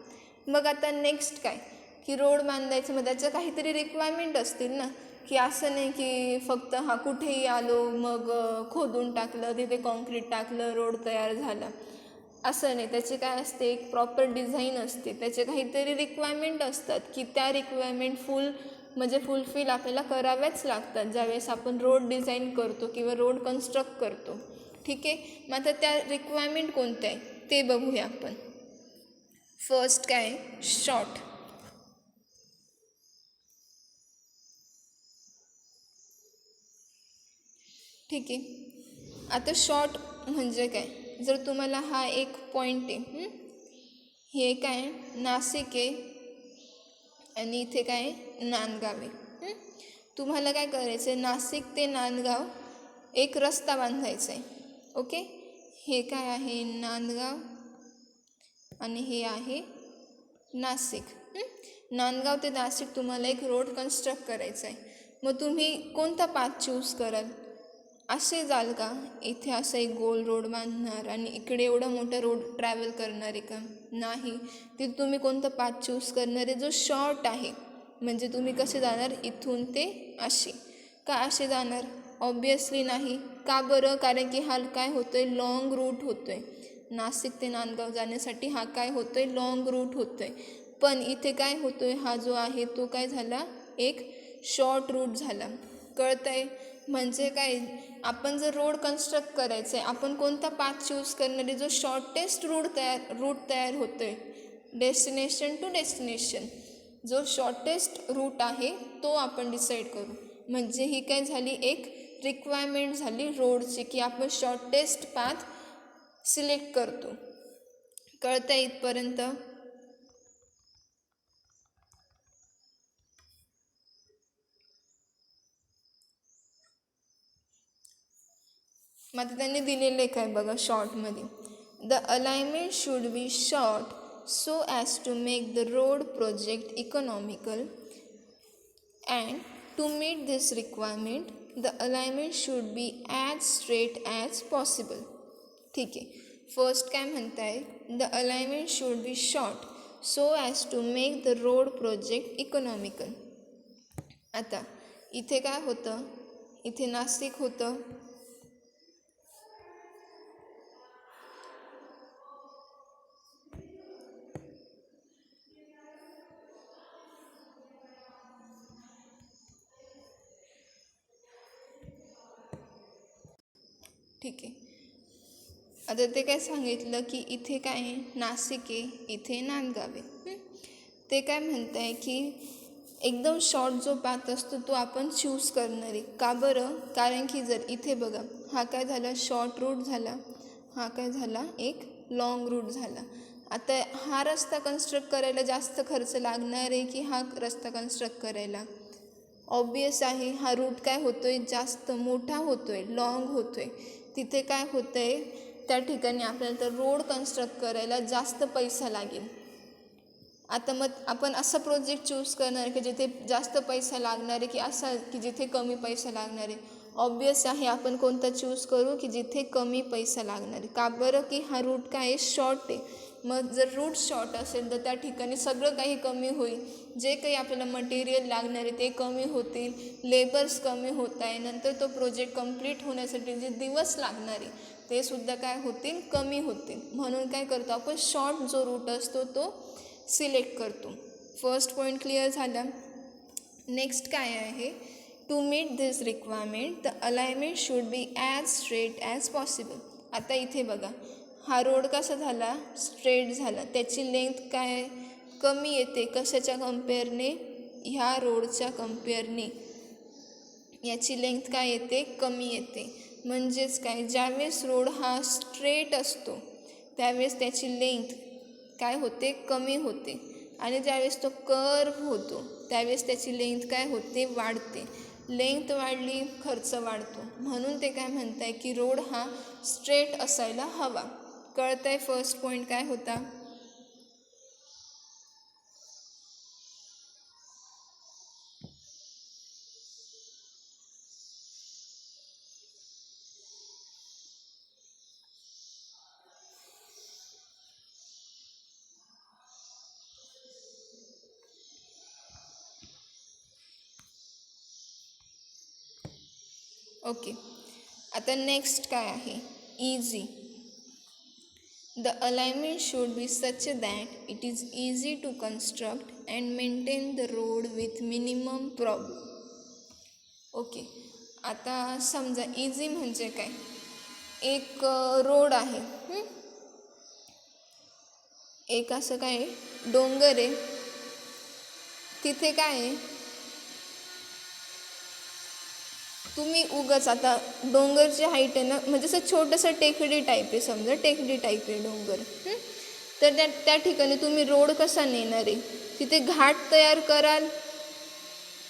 मग आता नेक्स्ट काय, की रोड बांधायचं, मग त्याचं काहीतरी रिक्वायरमेंट असतील ना, की असं नाही की फक्त हा कुठेही आलो मग खोदून टाकलं, तिथे कॉन्क्रीट टाकलं, रोड तयार झाला, असं नाही. त्याचे काय असते, एक प्रॉपर डिझाईन असते, त्याचे काहीतरी रिक्वायरमेंट असतात की त्या रिक्वायरमेंट फुलफिल आपल्याला कराव्याच लागतात ज्यावेळेस आपण रोड डिझाईन करतो किंवा रोड कन्स्ट्रक्ट करतो. ठीक आहे, मग आता त्या रिक्वायरमेंट कोणत्या आहे ते बघूया आपण. फर्स्ट काय, शॉर्ट. ठीक आहे, आता शॉर्ट म्हणजे काय, जर तुम्हाला हा एक पॉईंट आहे, हे काय नाशिक आहे आणि इथे काय नांदगाव आहे. तुम्हाला काय करायचं आहे, नाशिक ते नांदगाव एक रस्ता बांधायचा आहे. ओके, हे काय आहे नांदगाव आणि हे आहे नाशिक. नांदगाव ते नाशिक तुम्हाला एक रोड कन्स्ट्रक्ट करायचा आहे. मग तुम्ही कोणता पाथ चूज कराल, असे जाल का, इथे असं एक गोल रोड बांधणार आणि इकडे एवढा मोठा रोड ट्रॅव्हल करणार आहे का, नाही. ते तुम्ही कोणता पाथ चूज करणार आहे, जो शॉर्ट आहे. म्हणजे तुम्ही कसे जाणार, इथून ते असे का असे जाणार, ऑब्वियसली नाही. का बरं, कारण की हा काय होतो आहे, लॉंग रूट होतो आहे. नाशिक ते नांदगाव जाण्यासाठी हा काय होतो आहे, लॉंग रूट होतो आहे. पण इथे काय होतो आहे, हा जो आहे तो काय झाला, एक शॉर्ट रूट झाला. कळतं आहे, म्हणजे काय, आपण जर रोड कन्स्ट्रक्ट करायचं आहे, आपण कोणता पाथ चूज करणार आहे, जो शॉर्टेस्ट रूट तयार होतो आहे, डेस्टिनेशन टू डेस्टिनेशन. जो शॉर्टेस्ट रूट आहे तो आपण डिसाईड करू. म्हणजे ही काय झाली, एक रिक्वायरमेंट झाली रोडची, की आपण शॉर्टेस्ट पाथ सिलेक्ट करतो. कळतं आहे इथपर्यंत. मग त्यांनी दिलेलं काय बघा शॉर्टमध्ये, the alignment should be short so as to make the road project economical. And to meet this requirement the alignment should be as straight as possible. ठीक आहे. फर्स्ट काय म्हणताय, the alignment should be short so as to make the road project economical. आता इथे काय होतं, इथे नाशिक होतं, ठीक आहे. आता ते काय सांगितलं की इथे काय आहे, नाशिक आहे, इथे नांदगाव आहे. ते काय म्हणत आहे की एकदम शॉर्ट जो पाथ असतो तो आपण चूज करणार आहे. का बरं? कारण की जर इथे बघा, हा काय झाला शॉर्ट रूट झाला, हा काय झाला एक लॉंग रूट झाला. आता हा रस्ता कन्स्ट्रक्ट करायला जास्त खर्च लागणार आहे की हा रस्ता कन्स्ट्रक्ट करायला? ऑब्वियस आहे, हा रूट काय होतो आहे, जास्त मोठा होतो आहे, लॉंग होतो आहे. तिथे काय होतं आहे, त्या ठिकाणी आपल्याला तर रोड कन्स्ट्रक्ट करायला जास्त पैसा लागेल. आता मग आपण असा प्रोजेक्ट चूज करणार की जिथे जास्त पैसा लागणार आहे की असा की जिथे कमी पैसा लागणार आहे? ऑब्वियस आहे, आपण कोणता चूज करू की जिथे कमी पैसा लागणार आहे. का बरं? की हा रूट काय आहे, शॉर्ट आहे. मग जर रूट शॉर्ट असेल तर त्या ठिकाणी सगळं काही कमी होईल. जे काही आपल्याला मटेरियल लागणार आहे ते कमी होतील, लेबर्स कमी होत आहे, नंतर तो प्रोजेक्ट कंप्लीट होण्यासाठी जे दिवस लागणार आहे ते सुद्धा काय होतील, कमी होतील. म्हणून काय करतो आपण, शॉर्ट जो रूट असतो तो सिलेक्ट करतो. फर्स्ट पॉईंट क्लिअर झाला. नेक्स्ट काय आहे, to meet this requirement the alignment should be as straight as possible. आता इथे बघा, हा रोड कसा झाला, स्ट्रेट झाला. त्याची लेंथ काय कमी येते, कशाच्या कम्पेअरने, ह्या रोडच्या कम्पेअरने याची लेंथ काय येते, कमी येते. म्हणजेच काय, ज्यावेळेस रोड हा स्ट्रेट असतो त्यावेळेस त्याची लेंथ काय होते, कमी होते. आणि ज्यावेळेस तो कर्व होतो त्यावेळेस त्याची लेंथ काय होते, वाढते. लेंथ वाढली, खर्च वाढतो. म्हणून ते काय म्हणत आहे की रोड हा स्ट्रेट असायला हवा. कळतं आहे फर्स्ट पॉईंट काय होता? ओके. आता नेक्स्ट काय आहे, easy. The alignment should be such that it is easy to construct and maintain the road with minimum problem. Okay. आता समजा इझी म्हणजे काय, एक रोड आहे, एक असं काय डोंगर आहे, तिथे काय आहे, तुम्ही उगाच आता डोंगरची हाईट आहे ना, म्हणजे असं छोटंसं टेकडी टाईप आहे, समजा टेकडी टाईप आहे डोंगर. तर त्या ठिकाणी तुम्ही रोड कसा नेणार आहे, तिथे घाट तयार कराल.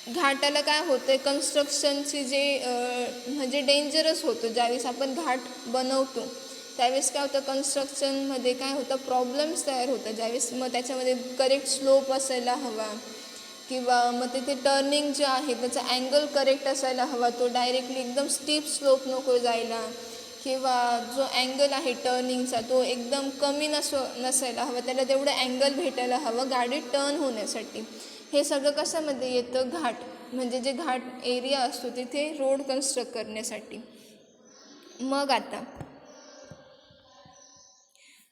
घाटाला काय होतं, कन्स्ट्रक्शनची जे म्हणजे डेंजरस होतं. ज्यावेळेस आपण घाट बनवतो त्यावेळेस काय होतं, कन्स्ट्रक्शनमध्ये काय होतं, प्रॉब्लेम्स तयार होतात. ज्यावेळेस मग त्याच्यामध्ये करेक्ट स्लोप असायला हवा, किंवा मग तिथे टर्निंग जे आहे त्याचा अँगल करेक्ट असायला हवा. तो डायरेक्टली एकदम स्टीप स्लोप नको जायला, किंवा जो अँगल आहे टर्निंगचा तो एकदम कमी नसायला हवा. त्याला तेवढं अँगल भेटायला हवं गाडी टर्न होण्यासाठी. हे सगळं कशामध्ये येतं, घाट. म्हणजे जे घाट एरिया असतो तिथे रोड कन्स्ट्रक्ट करण्यासाठी. मग आता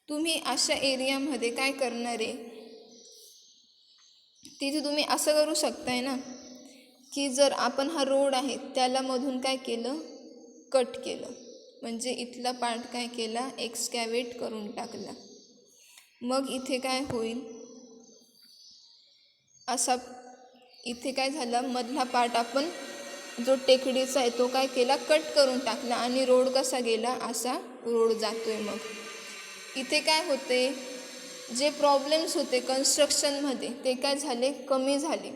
तुम्ही अशा एरियामध्ये काय करणार आहे, तिथे तुम्ही असं करू शकताय ना की जर आपण हा रोड आहे त्याला मधून काय केलं, कट केलं. म्हणजे इथला पार्ट काय केला, एक्सकॅवेट करून टाकला. मग इथे काय होईल, असा इथे काय झालं, मधला पार्ट आपण जो टेकडीचा आहे तो काय केला, कट करून टाकला. आणि रोड कसा गेला, असा रोड जातोय. मग इथे काय होते, जे प्रॉब्लेम्स होते कन्स्ट्रक्शनमध्ये ते काय झाले, कमी झाले.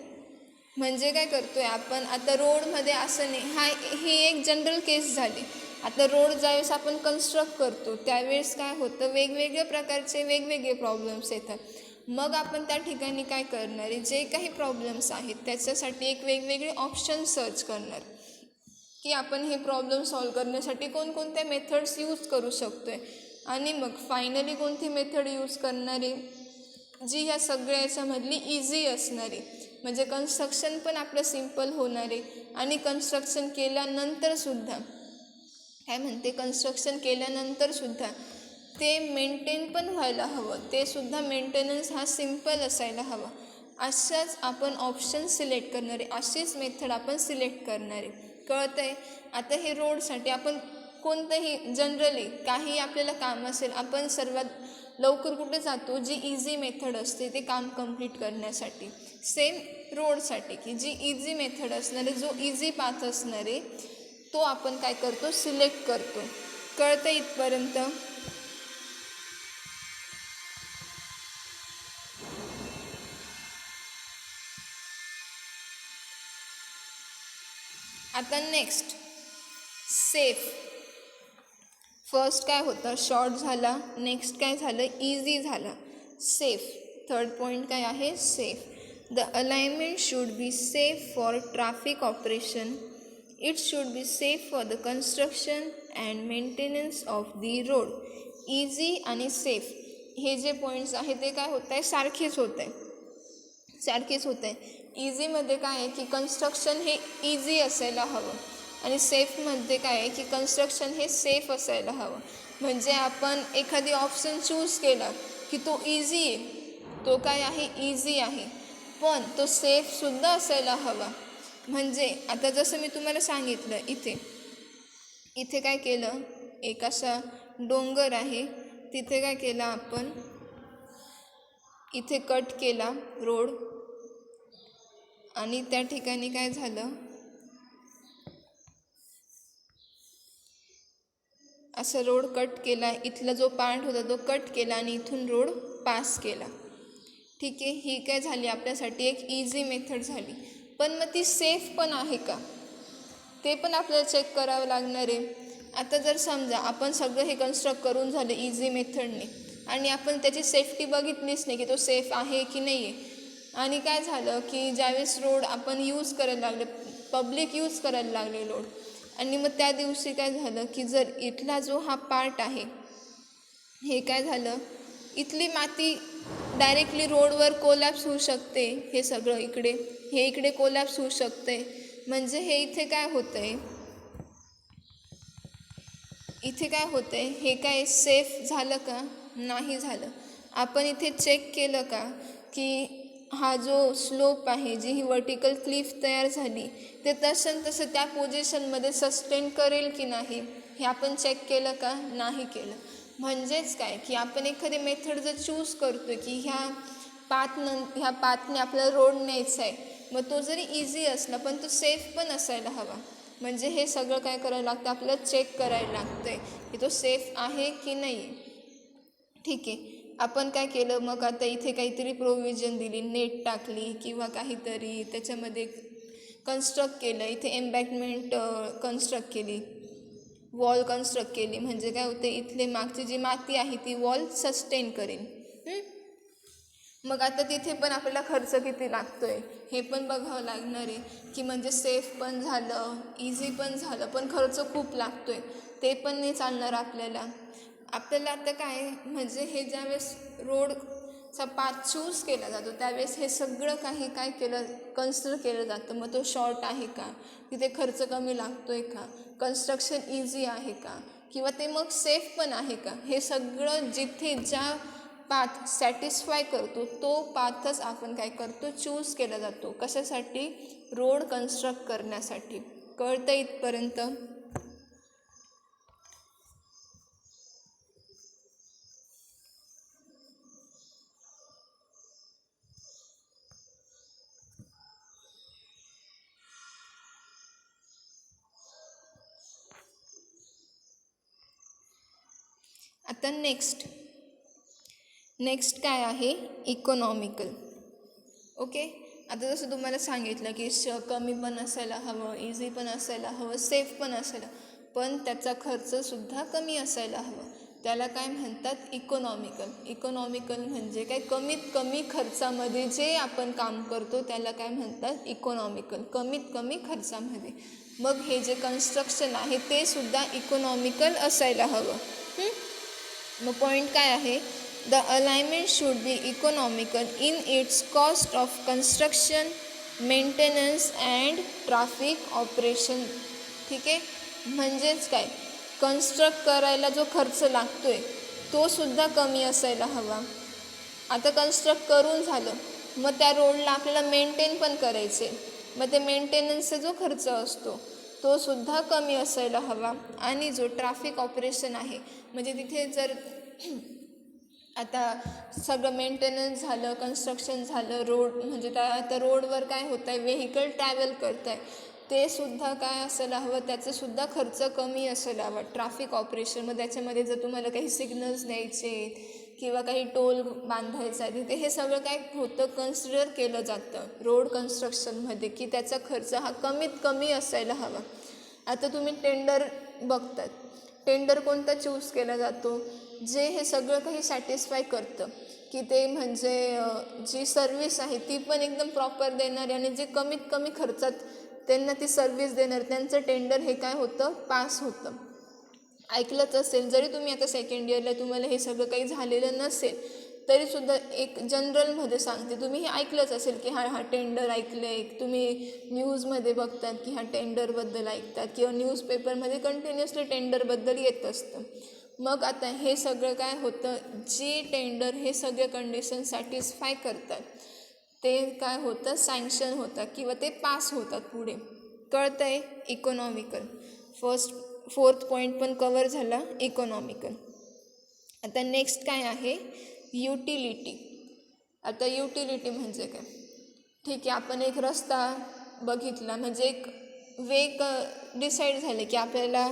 म्हणजे काय करतोय आपण आता रोडमध्ये असं नाही, ही एक जनरल केस झाली. आता रोड ज्यावेळेस आपण कन्स्ट्रक्ट करतो त्यावेळेस काय होतं, वेगवेगळ्या प्रकारचे वेगवेगळे प्रॉब्लेम्स येतात. मग आपण त्या ठिकाणी काय करणार आहे, जे काही प्रॉब्लेम्स आहेत त्याच्यासाठी एक वेगवेगळे ऑप्शन सर्च करणार की आपण हे प्रॉब्लेम सॉल्व करण्यासाठी कोणकोणत्या मेथड्स यूज करू शकतो आहे, आणि मग फायनली कोणती मेथड यूज करणार आहे जी ह्या सगळ्या याच्यामधली इझी असणार आहे. म्हणजे कन्स्ट्रक्शन पण आपलं सिम्पल होणार आहे आणि कन्स्ट्रक्शन केल्यानंतरसुद्धा कन्स्ट्रक्शन केल्यानंतरसुद्धा ते मेंटेन पण व्हायला हवं, ते सुद्धा मेंटेनन्स हा सिम्पल असायला हवा. अशाच आपण ऑप्शन सिलेक्ट करणार आहे, अशीच मेथड आपण सिलेक्ट करणार आहे. कळतं आहे? आता हे रोडसाठी आपण कोणतंही जनरली काही आपल्याला काम असेल, आपण सर्वात लवकर कुठे जातो, जी इझी मेथड असते ते काम कंप्लीट करण्यासाठी. सेम रोडसाठी की जी इझी मेथड असणार आहे, जो इझी पाथ असणार आहे तो आपण काय करतो, सिलेक्ट करतो. कळतं इथपर्यंत? आता नेक्स्ट सेफ. फर्स्ट काय होतं, शॉर्ट झाला. नेक्स्ट काय झालं, इझी झाला. सेफ, थर्ड पॉईंट काय आहे, safe. The alignment should be safe for traffic operation. It should be safe for the construction and maintenance of the road. Easy आणि सेफ हे जे पॉईंट्स आहेत ते काय होत आहे, सारखेच होत आहे. इझीमध्ये काय आहे की कन्स्ट्रक्शन हे इझी असायला हवं, आणि सेफमध्ये काय आहे की कन्स्ट्रक्शन हे सेफ असायला हवं. म्हणजे आपण एखादी ऑप्शन चूज केला की तो इझी आहे, तो काय आहे, इझी आहे, पण तो सेफसुद्धा असायला हवा. म्हणजे आता जसं मी तुम्हाला सांगितलं, इथे काय केलं, एक असा डोंगर आहे, तिथे काय केलं आपण, इथे कट केला रोड, आणि त्या ठिकाणी काय झालं, असं रोड कट केला, इथला जो पार्ट होता तो कट केला आणि इथून रोड पास केला. ठीक आहे, ही काय झाली आपल्यासाठी एक इझी मेथड झाली. पण मग ती सेफ पण आहे का, ते पण आपल्याला चेक करावं लागणार आहे. आता जर समजा आपण सगळं हे कन्स्ट्रक्ट करून झालं इझी मेथडने, आणि आपण त्याची सेफ्टी बघितलीच नाही की तो सेफ आहे की नाही आहे, आणि काय झालं की ज्यावेळेस रोड आपण यूज करायला लागले, पब्लिक यूज करायला लागले रोड, आणि मग त्या दिवशी काय झालं की जर इथला जो हा पार्ट आहे हे काय झालं, इथली माती डायरेक्टली रोडवर कोलॅप्स होऊ शकते. हे सगळं इकडे कोलॅप्स होऊ शकते. म्हणजे हे इथे काय होतं आहे, हे काय सेफ झालं का, नाही झालं. आपण इथे चेक केलं का की हा जो स्लोप आहे, जी ही वर्टिकल क्लिफ तयार झाली, ते तसं त्या पोझिशनमध्ये सस्टेन करेल की नाही, हे आपण चेक केलं का, नाही केलं. म्हणजेच काय की आपण एखादी मेथड जर चूज करतो की ह्या पाथने आपल्याला रोड न्यायचा आहे, मग तो जरी इझी असला पण तो सेफ पण असायला हवा. म्हणजे हे सगळं काय करायला लागतं, आपल्याला चेक करायला लागतं आहे की तो सेफ आहे की नाही. ठीक आहे, आपण काय केलं, मग आता इथे काहीतरी प्रोव्हिजन दिली, नेट टाकली किंवा काहीतरी त्याच्यामध्ये कन्स्ट्रक्ट केलं, इथे एम्बॅकमेंट कन्स्ट्रक्ट केली, वॉल कन्स्ट्रक्ट केली. म्हणजे काय होते, इथले मागची जी माती आहे ती वॉल सस्टेन करेल. मग आता तिथे पण आपल्याला खर्च किती लागतो आहे हे पण बघावं लागणार आहे की म्हणजे सेफ पण झालं, इझी पण झालं, पण खर्च खूप लागतो आहे, ते पण नाही चालणार आपल्याला. आता काय म्हणजे हे ज्यावेळेस रोडचा पाथ चूज केला जातो त्यावेळेस हे सगळं काही काय कन्सिडर केलं जातं. मग तो शॉर्ट आहे का, तिथे खर्च कमी लागतो आहे का, कन्स्ट्रक्शन इझी आहे का, किंवा ते मग सेफ पण आहे का, हे सगळं जिथे ज्या पाथ सॅटिस्फाय करतो तो पाथच आपण काय करतो, चूज केला जातो. कशासाठी, रोड कन्स्ट्रक्ट करण्यासाठी. कळतं इथपर्यंत? आता नेक्स्ट काय आहे, इकॉनॉमिकल. ओके, आता जसं तुम्हाला सांगितलं की कमी पण असायला हवं, इझी पण असायला हवं, सेफ पण असायला, पण त्याचा खर्चसुद्धा कमी असायला हवं. त्याला काय म्हणतात, इकॉनॉमिकल. इकॉनॉमिकल म्हणजे काय, कमीत कमी खर्चामध्ये जे आपण काम करतो त्याला काय म्हणतात, इकॉनॉमिकल, कमीत कमी खर्चामध्ये. मग हे जे कन्स्ट्रक्शन आहे ते सुद्धा इकॉनॉमिकल असायला हवं. मग पॉईंट काय आहे, the alignment should B economical in its cost of construction, maintenance and traffic operation. ठीक आहे, म्हणजेच काय, कन्स्ट्रक्ट करायला जो खर्च लागतो आहे तो सुद्धा कमी असायला हवा. आता कन्स्ट्रक्ट करून झालं, मग त्या रोडला आपल्याला मेंटेन पण करायचे, मग ते मेंटेनन्सचा जो खर्च असतो तो सुद्धा कमी असायला हवा. आणि जो ट्रॅफिक ऑपरेशन आहे, म्हणजे तिथे जर आता सगळं मेंटेनन्स झालं, कन्स्ट्रक्शन झालं, रोड म्हणजे त्या रोडवर काय होतं आहे, व्हेकल ट्रॅव्हल करत आहे, ते सुद्धा काय असायला हवं, त्याचंसुद्धा खर्च कमी असायला हवा. ट्रॅफिक ऑपरेशन, मग त्याच्यामध्ये जर तुम्हाला काही सिग्नल्स द्यायचे किंवा काही टोल बांधायचा आहे तिथे, हे सगळं काय होतं, कन्सिडर केलं जातं रोड कन्स्ट्रक्शनमध्ये, की त्याचा खर्च हा कमीत कमी असायला हवा. आता तुम्ही टेंडर बघतात, टेंडर कोणता चूज केला जातो, जे हे सगळं काही सॅटिस्फाय करतं, की ते म्हणजे जी सर्विस आहे ती पण एकदम प्रॉपर देणार आणि जे कमीत कमी खर्चात त्यांना ती सर्विस देणार, त्यांचं टेंडर हे काय होतं, पास होतं. ऐकलंच असेल, जरी तुम्ही आता सेकंड इयरला तुम्हाला हे सगळं काही झालेलं नसेल तरीसुद्धा एक जनरलमध्ये सांगते, तुम्ही हे ऐकलंच असेल की हा टेंडर ऐकलं आहे, तुम्ही न्यूजमध्ये बघतात की हा टेंडरबद्दल ऐकतात किंवा न्यूजपेपरमध्ये कंटिन्युअसली टेंडरबद्दल येत असतं. मग आता हे सगळं काय होतं, जे टेंडर हे सगळे कंडिशन सॅटिस्फाय करतात ते काय होतं, सँक्शन होतात किंवा ते पास होतात पुढे. कळतं आहे, इकॉनॉमिकल. फोर्थ पॉईंट पण कवर झाला, इकॉनॉमिकल. आता नेक्स्ट काय आहे, युटिलिटी. आता युटिलिटी म्हणजे काय, ठीक आहे, आपण एक रस्ता बघितला, म्हणजे एक वे डिसाईड झालं की आपल्याला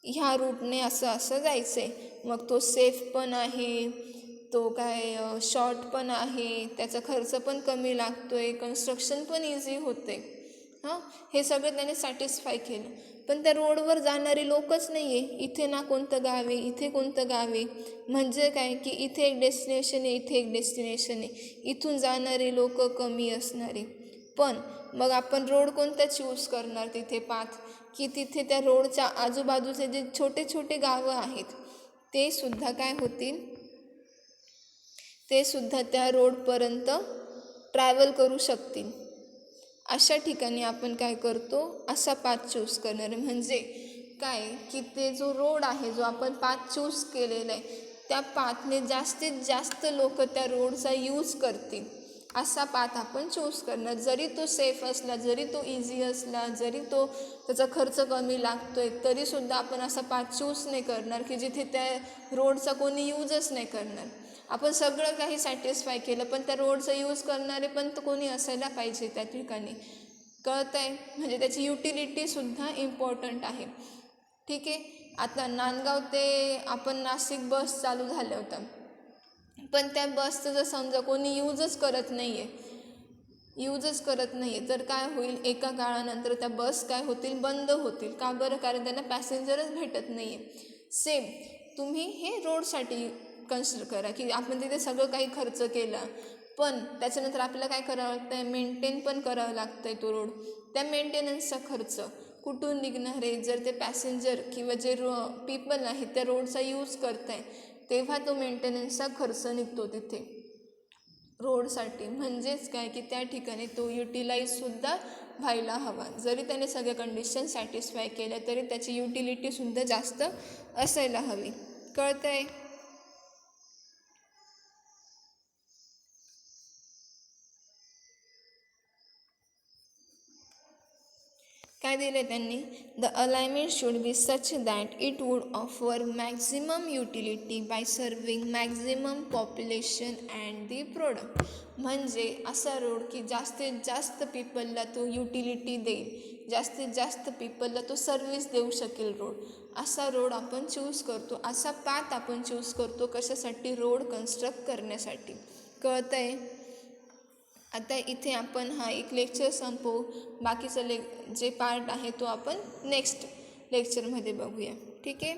ह्या रूटने असं असं जायचं आहे, मग तो सेफ पण आहे, तो काय शॉर्ट पण आहे, त्याचा खर्च पण कमी लागतो आहे, कन्स्ट्रक्शन पण इझी होते. हे सगळं त्याने सॅटिस्फाय केलं. पण त्या रोडवर जाणारे लोकच नाही आहे, इथे ना कोणतं गाव आहे, इथे कोणतं गाव आहे, म्हणजे काय की इथे एक डेस्टिनेशन आहे, इथे एक डेस्टिनेशन आहे, इथून जाणारे लोक कमी असणारे. पण मग आपण रोड कोणता चूज करणार तिथे पाथ, की तिथे त्या रोडच्या आजूबाजूचे जे छोटे छोटे गावं आहेत ते सुद्धा काय होतील, ते सुद्धा त्या रोडपर्यंत ट्रॅव्हल करू शकतील. अशा ठिकाणी आपण काय करतो, असा पाथ चूज करणार. म्हणजे काय की ते जो रोड आहे, जो आपण पाथ चूज केलेला आहे, त्या पाथने जास्तीत जास्त लोक त्या रोडचा यूज करतील असा पाथ आपण चूज करणार. जरी तो सेफ असला, जरी तो इझी असला, जरी तो त्याचा खर्च कमी लागतोय, तरीसुद्धा आपण असा पाथ चूज नाही करणार की जिथे त्या रोडचा कोणी यूजच नाही करणार. आपण सगळं काही सॅटिस्फाय केलं, पण त्या रोडचा यूज करणारे पण तर कोणी असायला पाहिजे त्या ठिकाणी. कळतं आहे, म्हणजे त्याची युटिलिटीसुद्धा इम्पॉर्टंट आहे. ठीक आहे, आता नांदगाव ते आपण नाशिक बस चालू झाल्या होत्या, पण त्या बसचं जर समजा कोणी यूजच करत नाही आहे, तर काय होईल, एका काळानंतर त्या बस काय होतील, बंद होतील. का बरं, कारण त्यांना पॅसेंजरच भेटत नाही आहे. सेम तुम्ही हे रोडसाठी कन्सिडर करा की आपण तिथे सगळं काही खर्च केला, पण त्याच्यानंतर आपल्याला काय करावं लागतं आहे, मेंटेन पण करावं लागतं आहे तो रोड. त्या मेंटेनन्सचा खर्च कुठून निघणार आहे, जर ते पॅसेंजर किंवा जे पीपल आहेत त्या रोडचा यूज करत आहे, तेव्हा तो मेंटेनन्सचा खर्च निघतो तिथे रोडसाठी. म्हणजेच काय की त्या ठिकाणी तो युटिलाइजसुद्धा व्हायला हवा. जरी त्याने सगळे कंडिशन सॅटिस्फाय केल्या तरी त्याची युटिलिटीसुद्धा जास्त असायला हवी. कळतं आहे. काय दिले त्यांनी, the alignment should be such that it would offer maximum utility by serving maximum population and the product. म्हणजे असा रोड की जास्तीत जास्त पीपलला तो युटिलिटी देईल, जास्तीत जास्त पीपलला तो सर्विस देऊ शकेल रोड, असा रोड आपण चूज करतो, असा पाथ आपण चूज करतो. कशासाठी, रोड कन्स्ट्रक्ट करण्यासाठी. कळतं आहे. आता इथे आपण हा एक लेक्चर संपवू, बाकीचं जे पार्ट आहे तो आपण नेक्स्ट लेक्चरमध्ये बघूया. ठीक आहे.